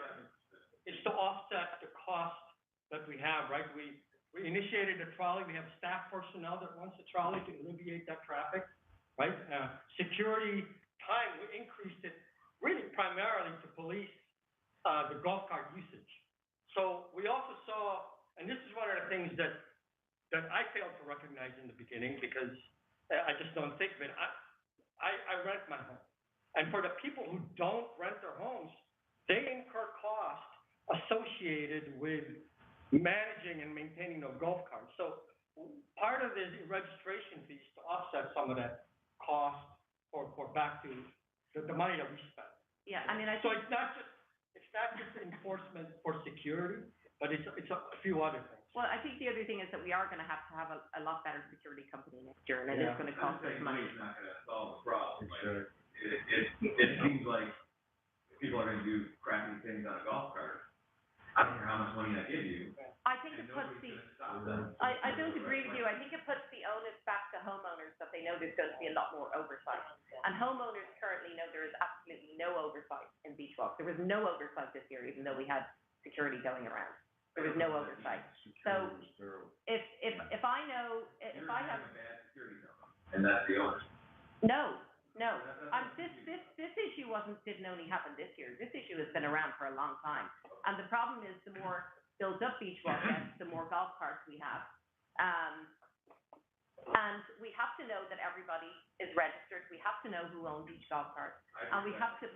is to offset the cost that we have, right? We initiated a trolley, we have staff personnel that runs the trolley to alleviate that traffic, right? Security time, we increased it really primarily to police, the golf cart usage. So we also saw, and this is one of the things that I failed to recognize in the beginning, because I just don't think of it. I rent my home. And for the people who don't rent their homes, they incur costs associated with managing and maintaining those golf carts. So part of the registration fees to offset some of that cost or back to the money that we spend. Yeah, I mean, So it's not just enforcement for security, but it's a few other things. Well, I think the other thing is that we are gonna have to have a lot better security company next year, and it is gonna cost us money. Money's not gonna solve the problem, like, it seems like people are gonna do crappy things on a golf cart. I don't care how much money I give you, I think and it puts nobody's the, gonna stop them. I don't agree with you, I think it puts the onus back to homeowners, that they know there's going to be a lot more oversight. And homeowners currently know there is absolutely no oversight in Beachwalk. There was no oversight this year, even though we had security going around. There was no oversight. So, if I know, if I have. You're having a bad security company, and that's the owner. No, this issue didn't only happen this year. This issue has been around for a long time. And the problem is, the more built up Beachwalk gets, the more golf carts we have. And we have to know that everybody is registered. We have to know who owns each golf cart. And we have to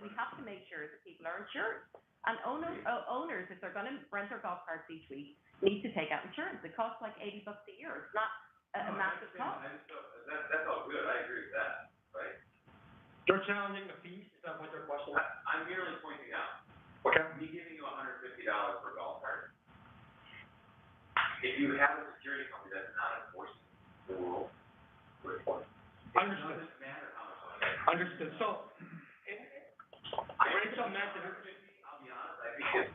make sure that people are insured. And owners, if they're gonna rent their golf carts each week, need to take out insurance. It costs like $80 a year. It's not a massive cost. That's all good, I agree with that, right? You're challenging the fees, is that what your question is? I'm merely pointing out, Okay. me giving you $150 per golf cart, if you have a security company that's not enforcing the rules, it Understood. doesn't matter how much money I give. Understood, so, Rachel mentioned, I'll be honest, I think it's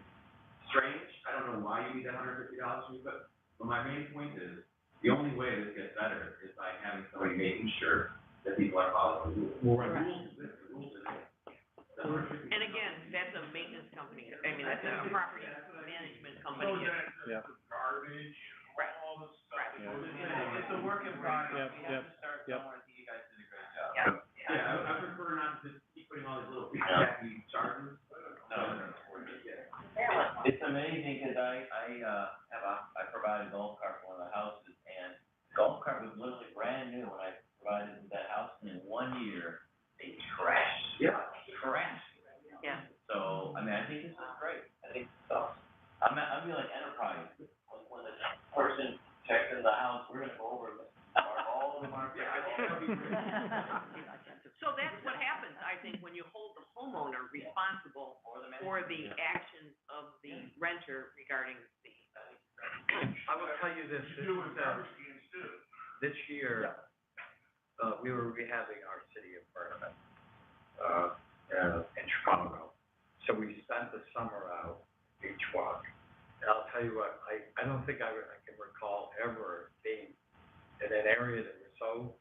strange, I don't know why you need that $150 from me, but my main point is, the only way this gets better is by having somebody making sure that people are following the rules. Well, The rules exist, the rules are there. And again, that's a maintenance company, I mean, that's a property management company. So that's Yeah. the garbage, Right. all the stuff that Yeah. goes in It's there. it's a work in progress, Yep, we have to start yep. somewhere, I think you guys did a great job. Yeah. Yeah, I prefer not to just keep putting all these little tacky charges. No. It's amazing, cause I provided a golf cart for one of the houses, and the golf cart was literally brand new when I provided that house, and in 1 year, they trashed. Yeah. Trashed. Yeah. So, I mean, I think this is great, I think it's awesome. I feel like enterprise, when the person checks in the house, we're gonna go over all of the markets. So that's what happens, I think, when you hold the homeowner responsible for the actions of the renter regarding the, I will tell you this, You do it with garbage cans too. this year, we were rehabbing our city apartment, in Chicago. So we spent the summer out, Beachwalk. And I'll tell you what, I don't think I can recall ever being in an area that was so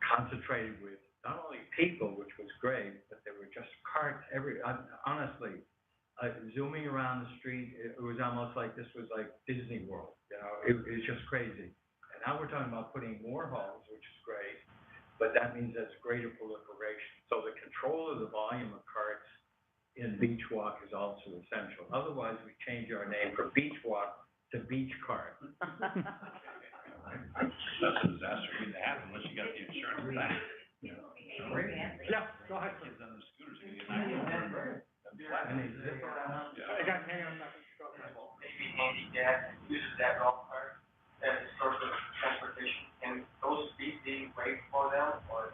concentrated with not only people, which was great, but there were just carts honestly, zooming around the street, it was almost like this was like Disney World, you know, it was just crazy. And now we're talking about putting more homes, which is great, but that means that's greater proliferation. So the control of the volume of carts in Beachwalk is also essential. Otherwise, we change our name from Beachwalk to Beach Cart. That's a disaster waiting to happen unless you got the insurance back. yeah, go ahead, please. Kids on the scooters are gonna get knocked over. I got, hang on, I'm not gonna go. Maybe handicap uses that golf cart as a source of transportation, and those fees being waived for them or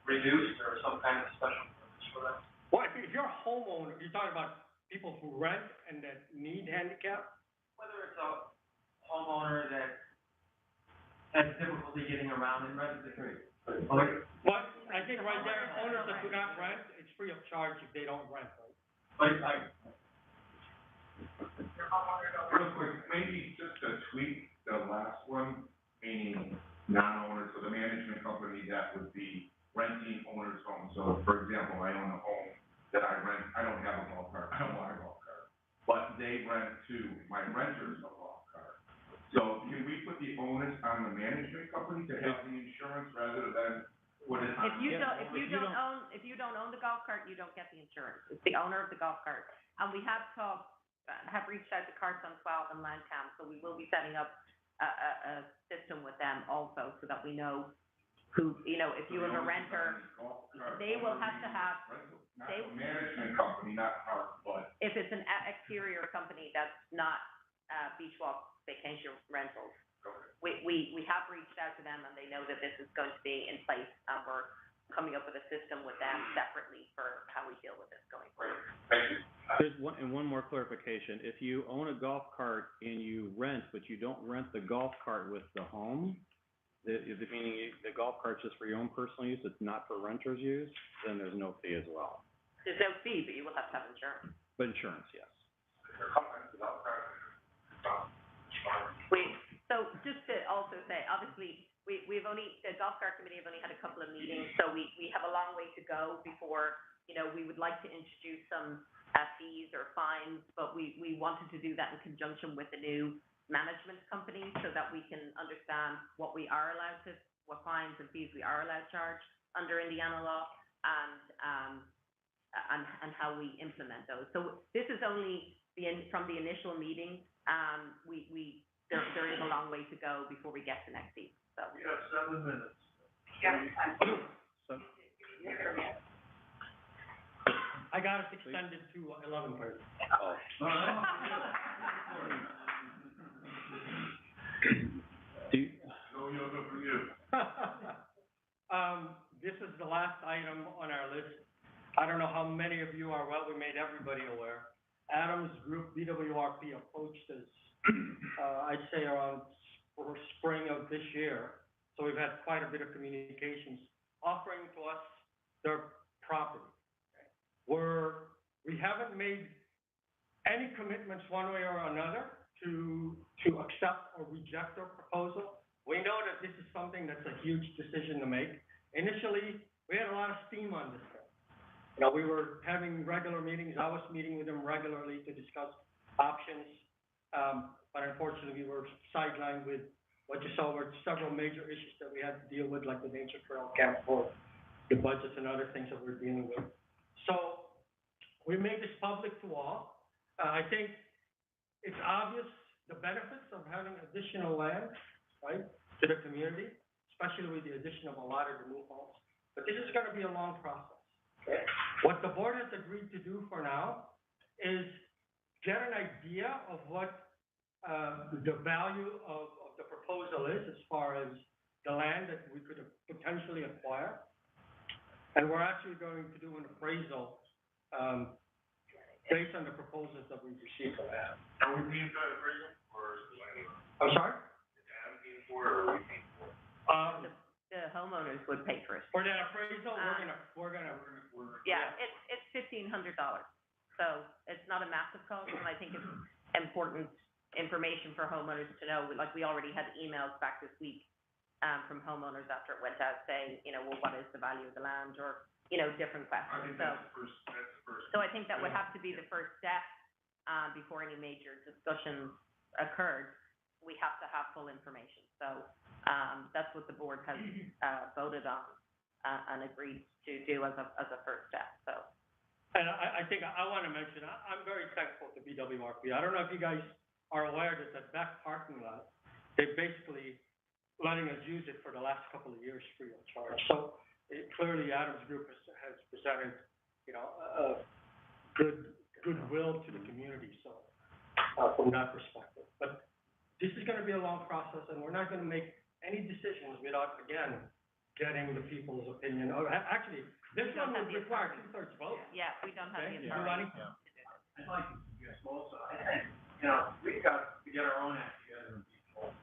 reduced or some kind of special purpose for them? Well, if you're a homeowner, you're talking about people who rent and that need handicap? Whether it's a homeowner that has difficulty getting around and rents it. But I think right there, owners that do not rent, it's free of charge if they don't rent, right? But it's like, Real quick, maybe just to tweak the last one, meaning non-owners, so the management company that would be renting owners' homes. So for example, I own a home that I rent, I don't have a golf cart, I don't want a golf cart, but they rent to my renters a golf cart. So can we put the onus on the management company to have the insurance rather than put it on? If you don't own the golf cart, you don't get the insurance. It's the owner of the golf cart. And we have reached out to Carts on 12 and Landcam, so we will be setting up a system with them also, so that we know who, you know, if you have a renter, they will have to have, Not a management company, not our, but. if it's an exterior company that's not, Beachwalk Vacation Rentals. We have reached out to them, and they know that this is going to be in place, and we're coming up with a system with them separately for how we deal with this going forward. Thank you. There's one more clarification. If you own a golf cart and you rent, but you don't rent the golf cart with the home, meaning the golf cart's just for your own personal use, it's not for renters' use, then there's no fee as well. There's no fee, but you will have to have insurance. But insurance, yes. So just to also say, obviously, the golf cart committee have only had a couple of meetings, so we have a long way to go before, we would like to introduce some fees or fines, but we wanted to do that in conjunction with the new management company so that we can understand what fines and fees we are allowed to charge under Indiana law and how we implement those. So this is only from the initial meeting. There is a long way to go before we get to next season, so. We have 7 minutes. I got it extended to 11:30. Oh. No yoga for you. This is the last item on our list. I don't know how many of you are, we made everybody aware. Adams Group, BWRP, approached us, I'd say around spring of this year. So we've had quite a bit of communications, offering to us their property. We haven't made any commitments one way or another to accept or reject their proposal. We know that this is something that's a huge decision to make. Initially, we had a lot of steam on this thing. We were having regular meetings. I was meeting with them regularly to discuss options. But unfortunately, we were sidelined with what you saw were several major issues that we had to deal with, like the nature trail camp for the budgets and other things that we're dealing with. So we made this public to all. I think it's obvious the benefits of having additional land, right, to the community, especially with the addition of a lot of the new homes. But this is going to be a long process. Okay? What the board has agreed to do for now is get an idea of what the value of the proposal is as far as the land that we could potentially acquire. And we're actually going to do an appraisal based on the proposals that we've received from Adam. Are we paying for that appraisal, or is the landlord? I'm sorry? Is Adam paying for it, or are we paying for it? The homeowners would pay for it. For that appraisal, we're gonna. Yeah, it's $1,500. So it's not a massive cost, and I think it's important information for homeowners to know. Like, we already had emails back this week from homeowners after it went out saying, what is the value of the land, or, different questions. That's the first. So I think that would have to be the first step before any major discussions occurred. We have to have full information. So that's what the board has voted on and agreed to do as a first step. So. And I think I want to mention, I'm very thankful to BWRP. I don't know if you guys are aware that the back parking lot, they're basically letting us use it for the last couple of years free of charge. So clearly Adams Group has presented, a goodwill to the community. So from that perspective, but this is going to be a long process, and we're not going to make any decisions without, again, getting the people's opinion. Or actually, this one would require 2/3 vote. Yeah, we don't have the Okay, authority. I'd like to suggest also, I think, we've got to get our own act together in Beachwalk.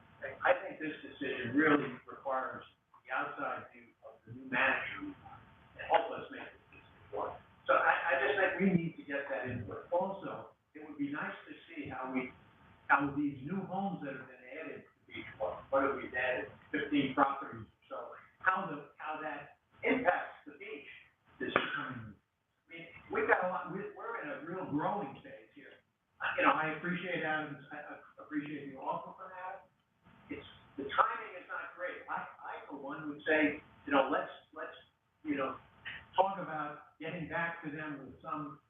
I think this decision really requires the outside view of the new manager to help us make this decision work. So I just think we need to get that input. Also, it would be nice to see how these new homes that have been added to Beachwalk, what have we added, 15 properties or so, how that impacts the beach this coming. I mean, we've got a lot, we're in a real growing stage here. I appreciate Adam's, I appreciate the offer from Adam. The timing is not great. I for one would say, let's talk about getting back to them with some,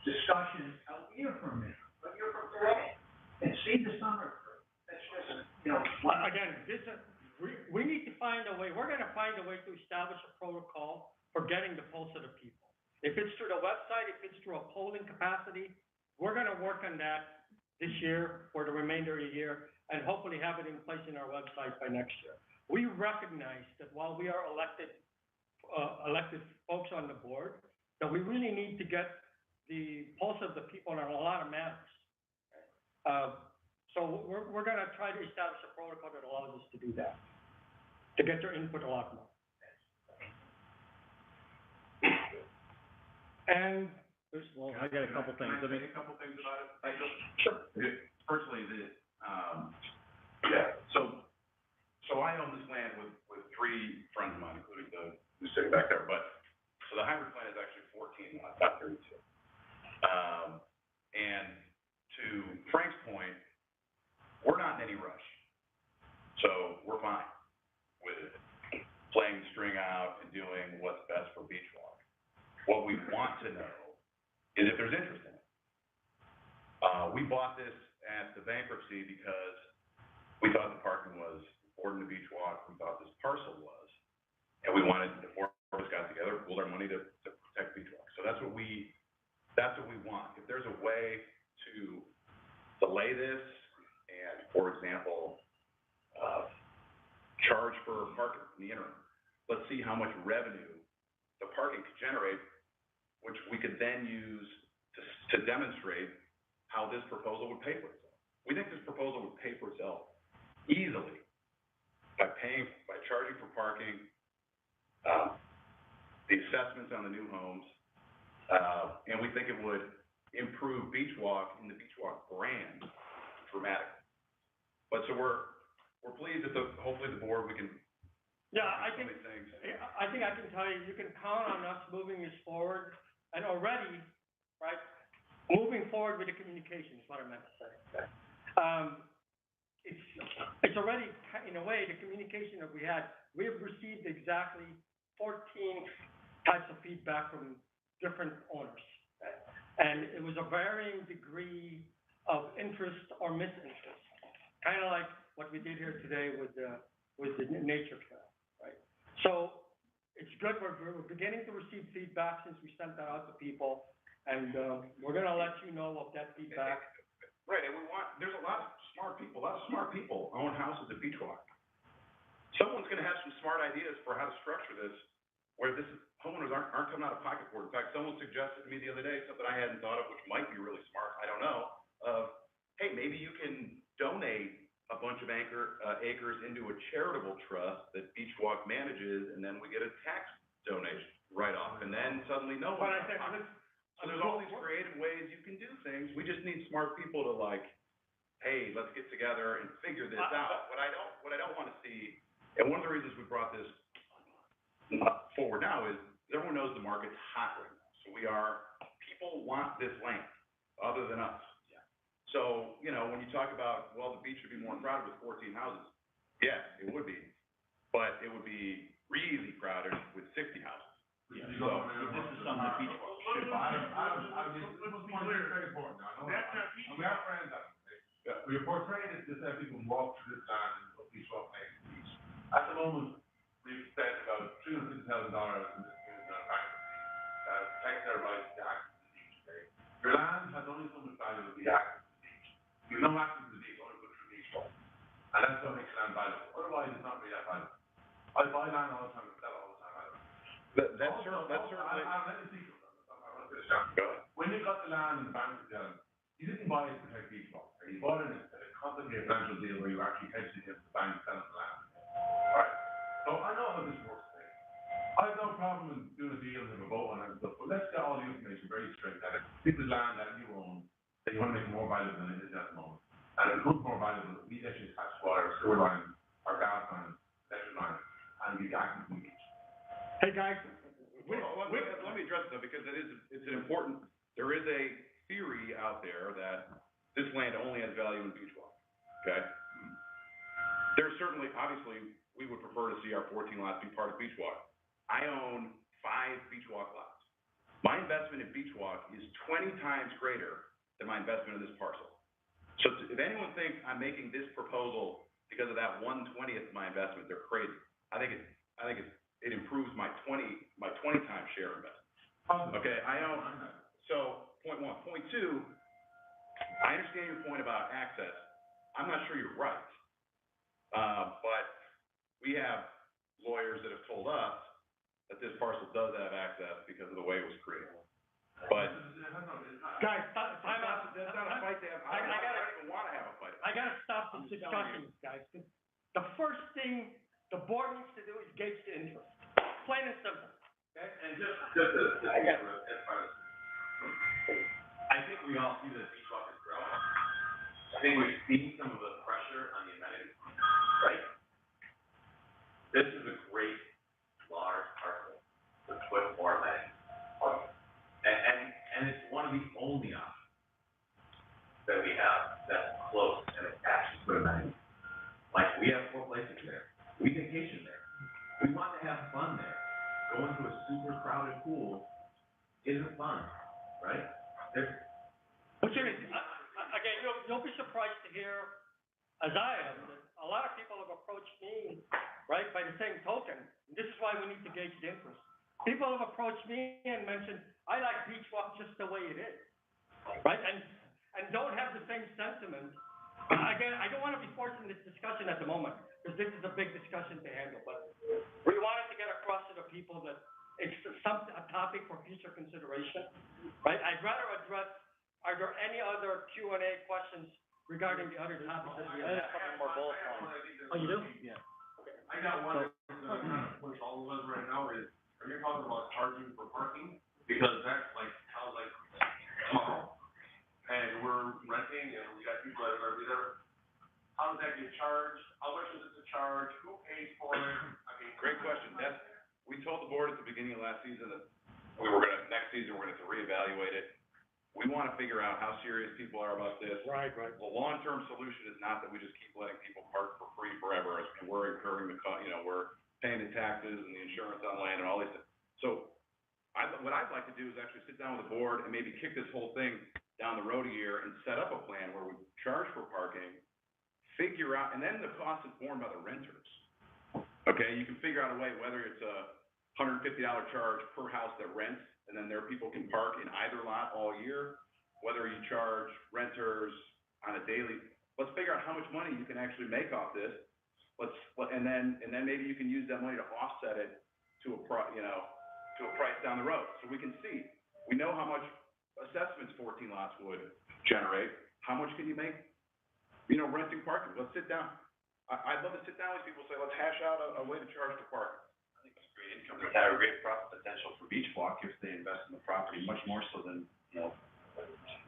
discussion a year from today, and see the summer through. That's just, Again, we need to find a way, we're going to find a way to establish a protocol for getting the pulse of the people. If it's through the website, if it's through a polling capacity, we're going to work on that this year for the remainder of the year, and hopefully have it in place in our website by next year. We recognize that while we are elected folks on the board, that we really need to get the pulse of the people on a lot of matters. So we're gonna try to establish a protocol that allows us to do that, to get their input a lot more. And there's, Well, I got a couple things. Can I say a couple things about it, Michael? Sure. Personally, so I own this land with three friends of mine, including who's sitting back there, so the hybrid plan is actually 14 lots, not 32. And to Frank's point, we're not in any rush. So we're fine with playing the string out and doing what's best for Beachwalk. What we want to know is if there's interest in it. We bought this at the bankruptcy because we thought the parking was important to Beachwalk, we thought this parcel was, and we wanted, the four of us got together, pooled our money to protect Beachwalk. So that's what we want. If there's a way to delay this and, for example, charge for parking in the interim, let's see how much revenue the parking could generate, which we could then use to demonstrate how this proposal would pay for itself. We think this proposal would pay for itself easily by charging for parking, the assessments on the new homes, and we think it would improve Beachwalk and the Beachwalk brand dramatically. But so we're pleased that hopefully the board, we can. Yeah, I think I can tell you, you can count on us moving this forward, and already, right, moving forward with the communication is what I meant to say. It's already, in a way, the communication that we had, we have received exactly 14 types of feedback from different owners. Right? And it was a varying degree of interest or misinterest, kind of like what we did here today with the nature trail, right? So it's good, we're beginning to receive feedback since we sent that out to people, and we're gonna let you know of that feedback. Right, and there's a lot of smart people own houses at Beachwalk. Someone's gonna have some smart ideas for how to structure this, where homeowners aren't coming out of pocket for it. In fact, someone suggested to me the other day something I hadn't thought of, which might be really smart, I don't know, hey, maybe you can donate a bunch of acres into a charitable trust that Beachwalk manages, and then we get a tax donation right off, and then suddenly no one. So there's all these creative ways you can do things. We just need smart people to hey, let's get together and figure this out. What I don't want to see, and one of the reasons we brought this forward now is everyone knows the market's hot right now. So people want this land, other than us. Yeah. So, when you talk about, well, the beach should be more crowded with 14 houses, yeah, it would be. But it would be really crowded with 60 houses. Yeah, so this is something that Beachwalk should buy. Let's be clear, very important. That's not Beachwalk. We have friends out there. We're portraying it to have people walk through this land and put Beachwalk next to the beach. At the moment, we've spent about $350,000 in bankruptcy, protect their rights to access to the beach today. Your land has only so much value as the access to the beach. You have no access to the beach, only go through Beachwalk. And that's what makes land valuable. Otherwise, it's not really that valuable. I buy land all the time and sell all the time. That's certainly. Let me see something. I want to finish that. Go ahead. When you got the land in the bankruptcy, you didn't buy it to protect Beachwalk. You bought it in a complicated financial deal where you actually hedged against the bank selling the land. Right? So I know how this works today. I have no problem in doing a deal and have a vote on it and stuff, but let's get all the information very straight that it's people's land that you own that you want to make more valuable than it is at the moment. And it becomes more valuable if we actually attach water, sewer lines, our gas lines, electric lines, and we access the beach. Hey, guys. Let me address that, because it's an important, there is a theory out there that this land only has value in Beachwalk, okay? There's certainly, obviously, we would prefer to see our 14 lots be part of Beachwalk. I own 5 Beachwalk lots. My investment in Beachwalk is 20 times greater than my investment in this parcel. So if anyone thinks I'm making this proposal because of that 1/20th of my investment, they're crazy. I think it improves my 20 times share investment. Okay, so point one. Point two, I understand your point about access. I'm not sure you're right. But we have lawyers that have told us that this parcel does have access because of the way it was created. But discussion, guys. The first thing the board needs to do is gauge the interest, plain and simple. Okay, and just to, as far as, I think we all see that Beachwalk is growing. I think we've seen some of the pressure on the amenities, right? This is a great, large parcel to put more amenities on. And it's one of the only options that we have that's close and attached to amenities. Like, we have 4 places there. We vacation there. We want to have fun there. Going to a super crowded pool isn't fun, right? But again, you'll be surprised to hear, as I am, that a lot of people have approached me, right, by the same token. This is why we need to gauge the interest. People have approached me and mentioned, I like Beachwalk just the way it is, right? And don't have the same sentiment. Again, I don't want to be forcing this discussion at the moment, because this is a big discussion to handle, but we wanted to get across to the people that it's a topic for future consideration, right? I'd rather address, are there any other Q&A questions regarding the other topics that we have? Oh, you do? Yeah. I got one that kind of puts all of us right now is, are you talking about charging for parking? Because that's like, sounds like tomorrow. And we're renting and we got people that are there. How does that get charged? How much is it to charge? Who pays for it? I mean. Great question. We told the board at the beginning of last season that next season, we're gonna have to reevaluate it. We wanna figure out how serious people are about this. Right. The long-term solution is not that we just keep letting people park for free forever, and we're incurring the cost, we're paying the taxes and the insurance on land and all these things. So, what I'd like to do is actually sit down with the board and maybe kick this whole thing down the road a year and set up a plan where we charge for parking, figure out, and then the cost is borne by the renters. Okay, you can figure out a way, whether it's a $150 charge per house that rents, and then there people can park in either lot all year, whether you charge renters on a daily, let's figure out how much money you can actually make off this. And then maybe you can use that money to offset it to a price down the road, so we can see. We know how much assessments 14 lots would generate. How much can you make, renting parking? Let's sit down. I'd love to sit down with people and say, let's hash out a way to charge for parking. I think it's great income. They have a great profit potential for Beachwalk if they invest in the property, much more so than,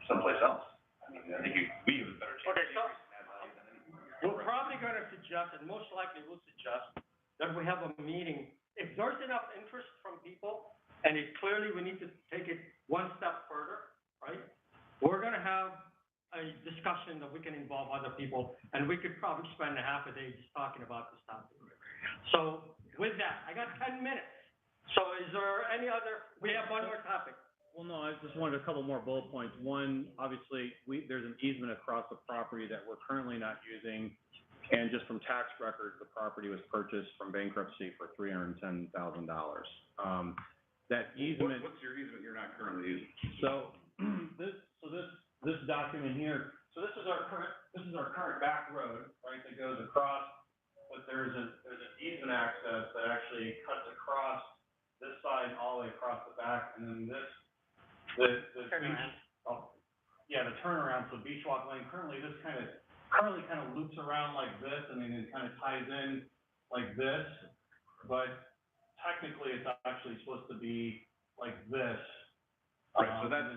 someplace else. I mean, I think we have a better chance. Okay, so we're probably gonna suggest, and most likely we'll suggest, that we have a meeting. If there's enough interest from people, and it clearly we need to take it one step further, right? We're gonna have a discussion that we can involve other people, and we could probably spend a half a day just talking about this topic. So with that, I got 10 minutes. So is there any other, we have one more topic. Well, no, I just wanted a couple more bullet points. One, obviously, there's an easement across the property that we're currently not using. And just from tax records, the property was purchased from bankruptcy for $310,000. That easement. What's your easement you're not currently using? So this document here, so this is our current back road, right, that goes across, but there's an easement access that actually cuts across this side all the way across the back, and then the Turnaround. the turnaround, so Beachwalk Lane, currently kind of loops around like this, and then it kind of ties in like this, but technically it's actually supposed to be like this. Right, so that's,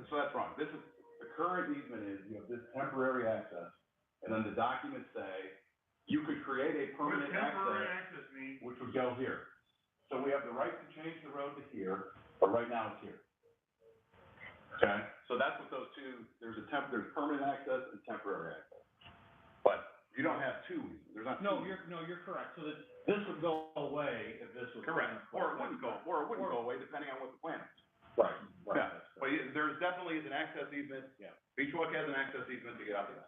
so that's wrong. This is, the current easement is, you have this temporary access, and then the documents say, you could create a permanent access, which would go here. So we have the right to change the road to here, but right now it's here. Okay, so that's what those two, there's permanent access and temporary access. But you don't have two, there's not two. You're correct. So this would go away if this was. Correct, or it wouldn't go away depending on what the plan is. Right. Yeah, but there's definitely is an access easement. Yeah. Beachwalk has an access easement to get out there.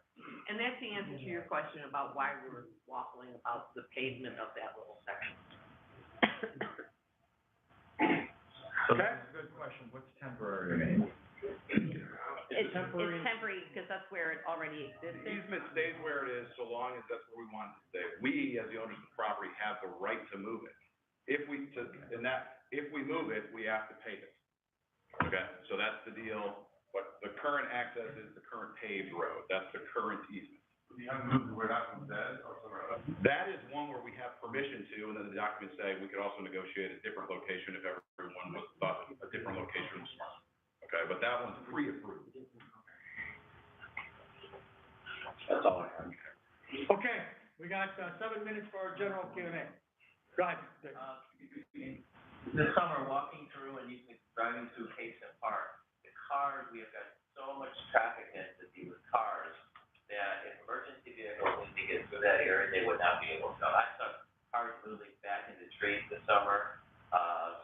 And that's the answer to your question about why we were waffling about the pavement of that little section. So that's a good question, what's temporary mean? It's temporary because that's where it already existed. The easement stays where it is so long as that's where we want it to stay. We, as the owners of the property, have the right to move it. If we move it, we have to pay it. Okay, so that's the deal. But the current access is the current paved road. That's the current easement. You haven't moved to where Upland Stairs or somewhere else? That is one where we have permission to, and then the documents say we could also negotiate a different location if everyone was thought a different location was smart. Okay, but that one's pre-approved. That's all I have. Okay, we got, 7 minutes for our general Q&A. Go ahead, Dick. This summer, walking through and driving through Cason Park, the cars, we have got so much traffic density with cars that if emergency vehicles need to get through that area, they would not be able to. I saw cars moving back into trees this summer.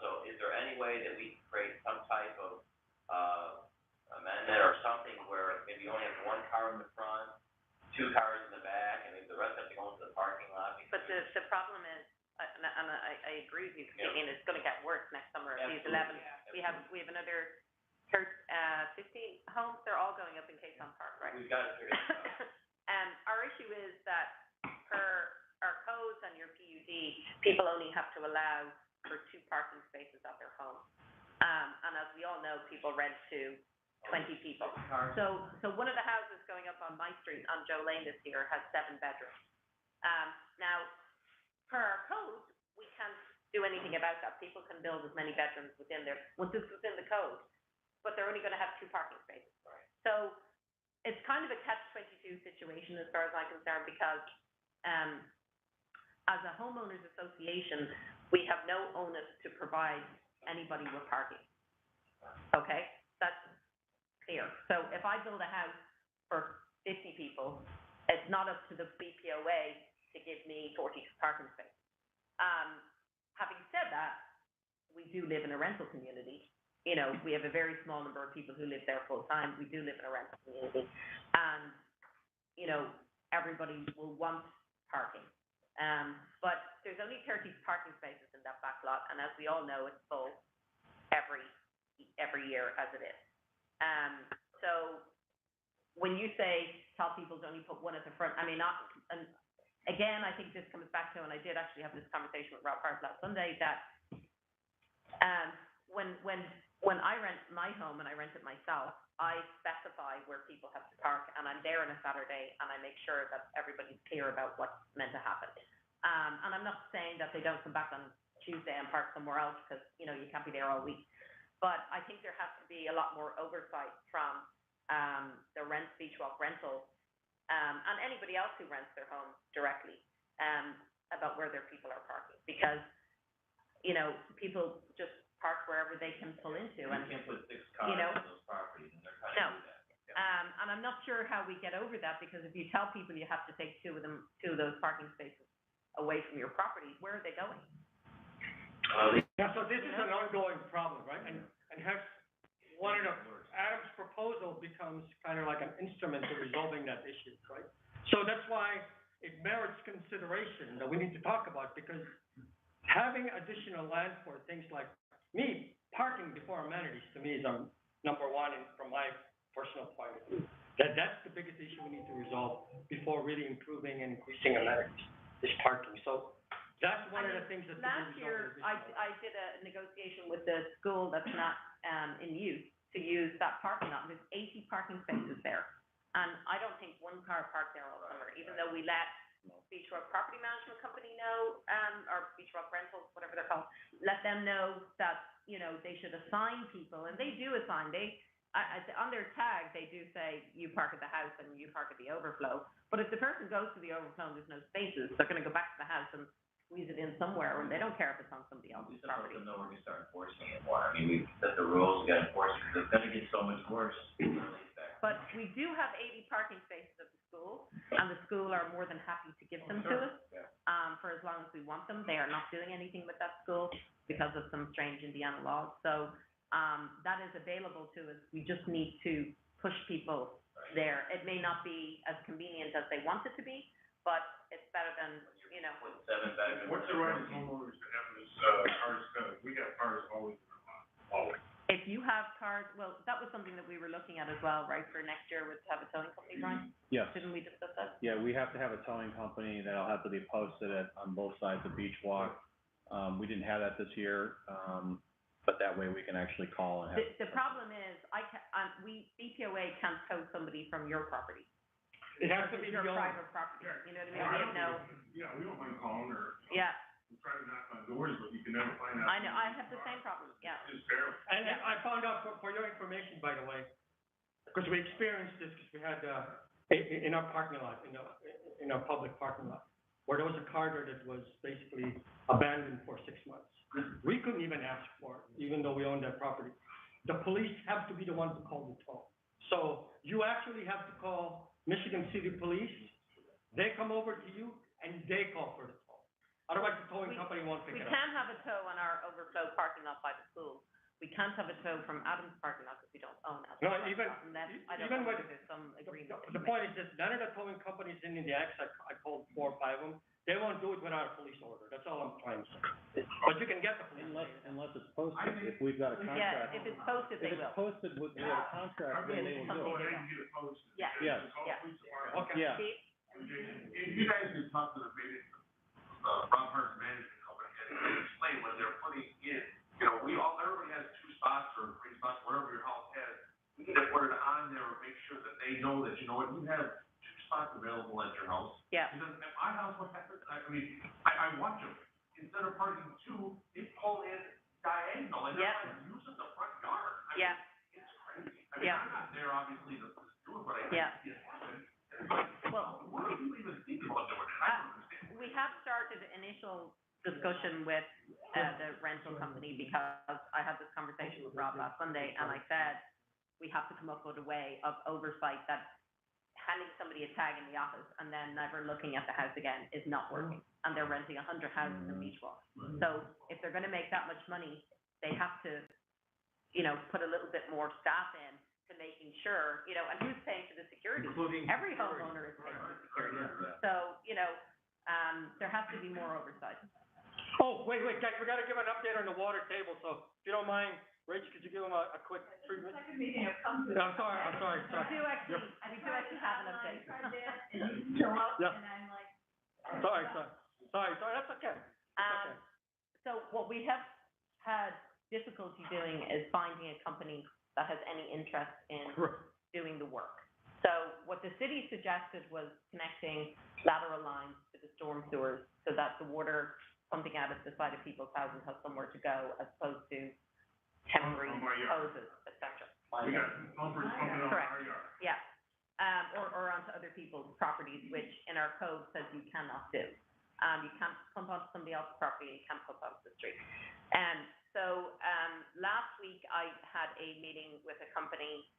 So is there any way that we can create some type of, amendment or something where maybe you only have one car in the front, 2 cars in the back, and maybe the rest have to go into the parking lot? But the problem is, and I agree with you completely, and it's gonna get worse next summer. These 11, we have another 15 homes, they're all going up in Cason Park, right? We've got to figure this out. Our issue is that per our codes and your PUD, people only have to allow for 2 parking spaces at their home. And as we all know, people rent to 20 people. So one of the houses going up on my street on Joe Lane this year has 7 bedrooms. Now, per our code, we can't do anything about that. People can build as many bedrooms within there, once it's within the code, but they're only gonna have 2 parking spaces. Right. So it's kind of a catch-22 situation as far as I'm concerned, because, as a homeowners association, we have no onus to provide anybody with parking. Okay? That's clear. So if I build a house for 50 people, it's not up to the BPOA to give me 40 parking spaces. Having said that, we do live in a rental community. You know, we have a very small number of people who live there full time. We do live in a rental community. And, you know, everybody will want parking. But there's only 30 parking spaces in that back lot, and as we all know, it's full every year as it is. So when you say tell people to only put 1 at the front, I mean, and again, I think this comes back to, and I did actually have this conversation with Rob Hart last Sunday, that when I rent my home and I rent it myself, I specify where people have to park, and I'm there on a Saturday, and I make sure that everybody's clear about what's meant to happen. And I'm not saying that they don't come back on Tuesday and park somewhere else, because, you know, you can't be there all week. But I think there has to be a lot more oversight from the Beachwalk rentals, and anybody else who rents their home directly, about where their people are parking. Because, you know, people just park wherever they can pull into. You And can't put 6 cars you know, on those properties, and they're trying to do that. Yeah. and I'm not sure how we get over that, because if you tell people you have to take 2 of those parking spaces away from your property, where are they going? Yeah, so this is an ongoing problem, right? And hence, one of the, Adam's proposal becomes kind of like an instrument to resolving that issue, right? So that's why it merits consideration that we need to talk about, because having additional land for things like parking before amenities to me is number 1, and from my personal point of view. That's the biggest issue we need to resolve before really improving and increasing amenities, is parking. So that's one of the things that's. Last year, I did a negotiation with the school that's not, in use, to use that parking lot. There's 80 parking spaces there. And I don't think 1 car parked there all summer, even though we let Beachwalk Property Management Company know, or Beachwalk Rentals, whatever they're called, let them know that, you know, they should assign people, and they do assign. On their tag, they do say, you park at the house and you park at the overflow. But if the person goes to the overflow and there's no spaces, they're gonna go back to the house and squeeze it in somewhere, and they don't care if it's on somebody else's property. We just don't know when we start enforcing it more. I mean, we've set the rules, we gotta enforce it, because it's gonna get so much worse. But we do have 80 parking spaces at the school, and the school are more than happy to give them to us, for as long as we want them. They are not doing anything with that school because of some strange Indiana laws. So, that is available to us. We just need to push people there. It may not be as convenient as they want it to be, but it's better than, you know. With 7 bedrooms. What's the right of homeowners to have this, cars, we got cars always in our lot, always. If you have cars, well, that was something that we were looking at as well, right, for next year, was to have a towing company, Brian? Yes. Didn't we discuss that? Yeah, we have to have a towing company that'll have to be posted on both sides of Beachwalk. We didn't have that this year, but that way we can actually call and have. The problem is, BPOA can't tow somebody from your property. It has to be your the owner. private property, you know what I mean? Well, We have no, Yeah, we don't mind calling or, yeah, try to knock on doors, but you can never find out. I know, I have the same problem, yeah. It's terrible. And I found out, for your information, by the way, because we experienced this, because we had, in our parking lot, in our public parking lot, where there was a car there that was basically abandoned for 6 months. We couldn't even ask for it, even though we owned that property. The police have to be the ones to call the tow. So you actually have to call Michigan City Police, they come over to you, and they call for the tow. Otherwise, the towing company won't pick We it up. can have a tow on our overflow parking lot by the pool. We can't have a tow from Adam's parking lot because we don't own Adam's No, parking even, lot. And then, I don't even know with, if there's some agreement. that the you point is this, none of the towing companies in the X, I called 4 or 5 of them, they won't do it without a police order, that's all I'm trying to say. But you can get the police. Unless it's posted, if we've got a make. contract. Yeah, if it's posted, If they it's will. posted with a contract, then they will do Go it. ahead and get it posted. Yeah. Yes. Call the police department. Okay. Yeah. Steve? If you guys could talk to the Rob Hart's management company and explain when they're putting in, everybody has 2 spots or 3 spots, whatever your house has. We need to put it on there and make sure that they know that, you have 2 spots available at your house. Yeah. Because at my house, what happens, I watch them, instead of parking 2, they pull in diagonal, and they're like using the front yard. Yeah. It's crazy. Yeah. I'm not there obviously to do it, but I Yeah. see it happen. And it's like, Well, what are you even thinking about doing it? I don't understand. we have started initial discussion with, the rental company because I had this conversation with Rob last Sunday and I said, we have to come up with a way of oversight that handing somebody a tag in the office and then never looking at the house again is not working. And they're renting 100 houses in Beachwalk. So if they're gonna make that much money, they have to, put a little bit more staff in to making sure, and who's paying for the security? Every homeowner is paying for security. So, there has to be more oversight. Oh, wait, guys, we gotta give an update on the water table, so if you don't mind, Rich, could you give them a quick treatment? Second meeting of come to. No, I'm sorry. We do actually have an update. And you show up, Yeah. and I'm like. Sorry, that's okay. Okay. So what we have had difficulty doing is finding a company that has any interest in doing the work. So what the city suggested was connecting lateral lines to the storm sewers so that the water pumping out of the side of people's houses has somewhere to go as opposed to temporary On my yard. hoses, et cetera. We got pumpers pumping on Correct. our yard. Yeah, or onto other people's properties, which in our code says you cannot do. You can't pump onto somebody else's property, you can't pump onto the street. And so, last week I had a meeting with a company,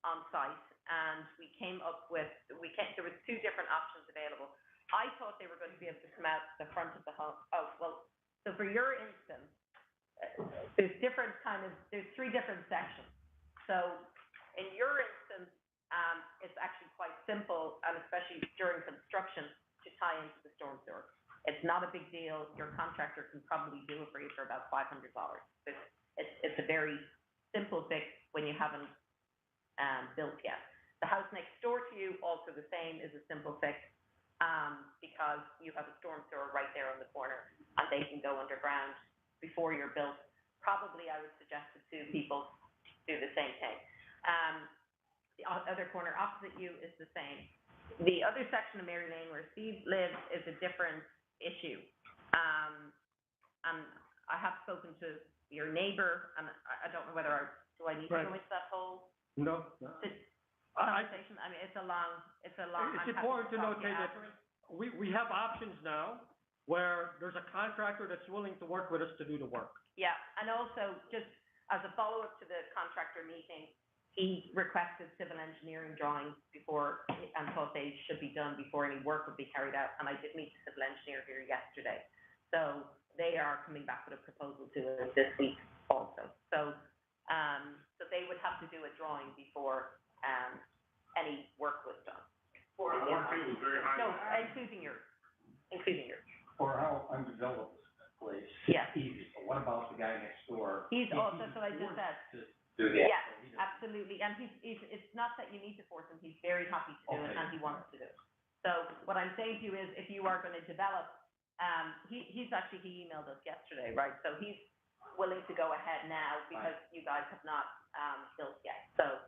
on site, and we came up with, there was 2 different options available. I thought they were going to be able to come out the front of the home, so for your instance, there's 3 different sections. So, in your instance, it's actually quite simple, and especially during construction, to tie into the storm sewer. It's not a big deal, your contractor can probably do it for you for about $500. It's a very simple fix when you haven't, built yet. The house next door to you, also the same, is a simple fix, because you have a storm sewer right there on the corner, and they can go underground before you're built. Probably I would suggest to 2 people do the same thing. The other corner opposite you is the same. The other section of Mary Lane where Steve lives is a different issue. And I have spoken to your neighbor, and I don't know whether do I need to go into that whole No. conversation? I mean, it's a long. It's important to notate that we have options now where there's a contractor that's willing to work with us to do the work. Yeah, and also, just as a follow-up to the contractor meeting, he requested civil engineering drawings before, and thought they should be done before any work would be carried out, and I did meet the civil engineer here yesterday. So they are coming back with a proposal to us this week also. So, so they would have to do a drawing before, any work was done. The water table is very high. No, including yours. For how undeveloped place. Yeah. Easy, but what about the guy next door? He's also, so I just said. To do that. Yeah, absolutely, and it's not that you need to force him, he's very happy to do it, and he wants to do it. So what I'm saying to you is, if you are gonna develop, he emailed us yesterday, right? So he's willing to go ahead now, because you guys have not, built yet. So,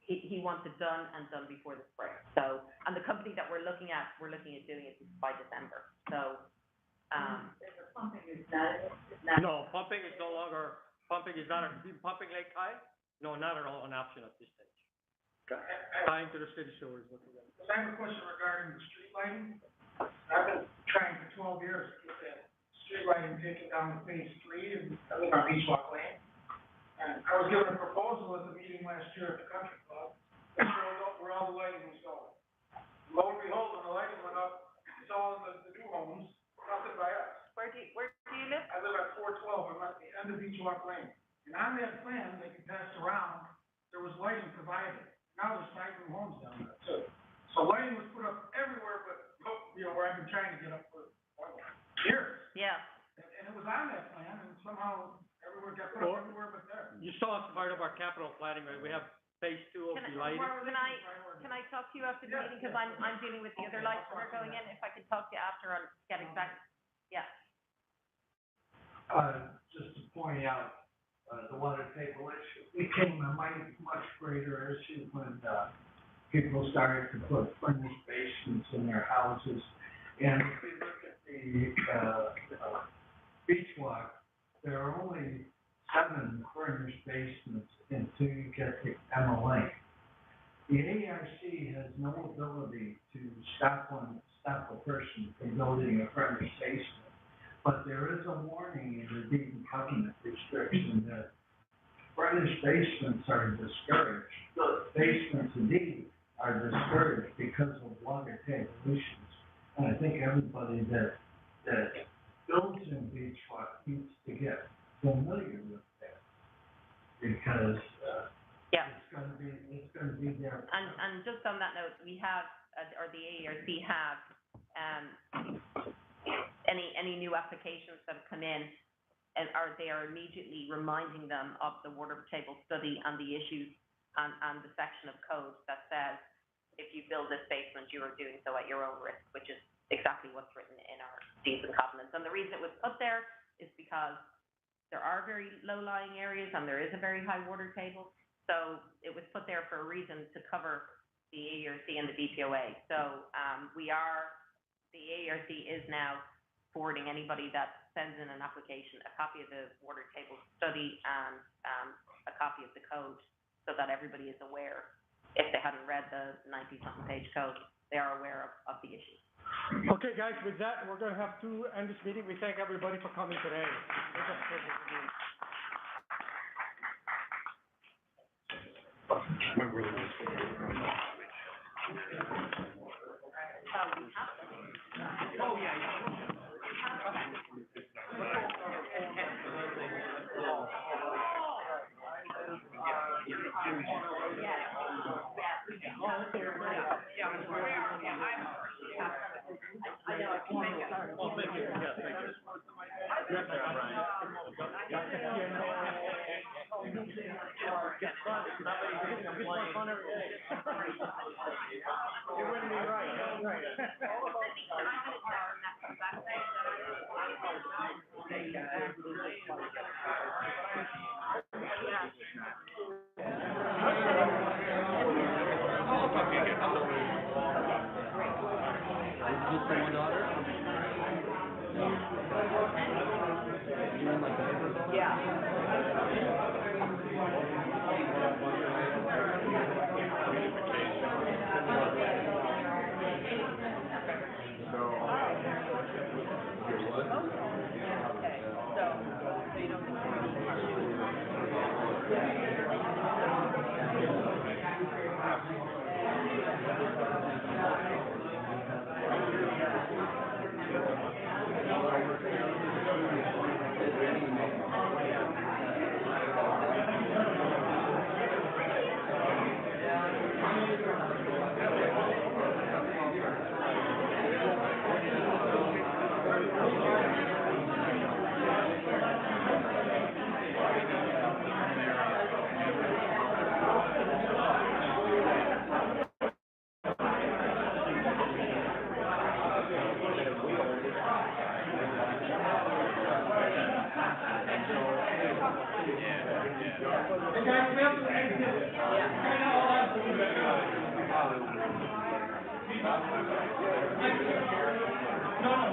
he wants it done and done before the spring. So, and the company that we're looking at doing it by December, so, No, pumping is no longer, pumping is not, pumping Lake High? No, not at all an option at this stage. Tying to the city sewer is what we're gonna do. So I have a question regarding the street lighting. I've been trying for 12 years to get that street lighting taken down to phase 3, and I live on Beachwalk Lane. And I was given a proposal at the meeting last year at the country club, that showed where all the lighting was going. Lo and behold, when the lighting went up, it's all in the new homes, nothing by us. where do you live? I live at 412, I'm at the end of Beachwalk Lane. And on that plan, they can pass around, there was lighting provided. Now there's 5 new homes down there too. So lighting was put up everywhere, but, you know, where I've been trying to get up for years. Yeah. And it was on that plan, and somehow everywhere got put up everywhere but there. You saw it's part of our capital planning, right? We have phase 2 of the lighting. Can I talk to you after the meeting, because I'm dealing with the other lights that are going in, if I can talk to you after on getting back, yeah. Just to point out, the water table issue became a much greater issue when, people started to put furnished basements in their houses. And if we look at the, Beachwalk, there are only 7 furnished basements until you get to MLA. The ARC has no ability to stop a person from building a furnished basement. But there is a warning in the deed and covenant restriction that furnished basements are discouraged. Basements indeed are discouraged because of water table issues. And I think everybody that builds in Beachwalk needs to get familiar with that. Because, Yeah. it's gonna be there. And just on that note, we have, or the AERC have, any new applications that have come in, and they are immediately reminding them of the water table study and the issues and the section of code that says, if you build this basement, you are doing so at your own risk, which is exactly what's written in our deeds and covenants. And the reason it was put there is because there are very low-lying areas and there is a very high water table. So it was put there for a reason to cover the AERC and the BPOA. So, the AERC is now forwarding anybody that sends in an application, a copy of the water table study and, a copy of the code, so that everybody is aware. If they hadn't read the 90-something page code, they are aware of the issue. Okay, guys, with that, we're gonna have to end this meeting. We thank everybody for coming today. It was a pleasure to meet you. Oh, yeah, yeah. No,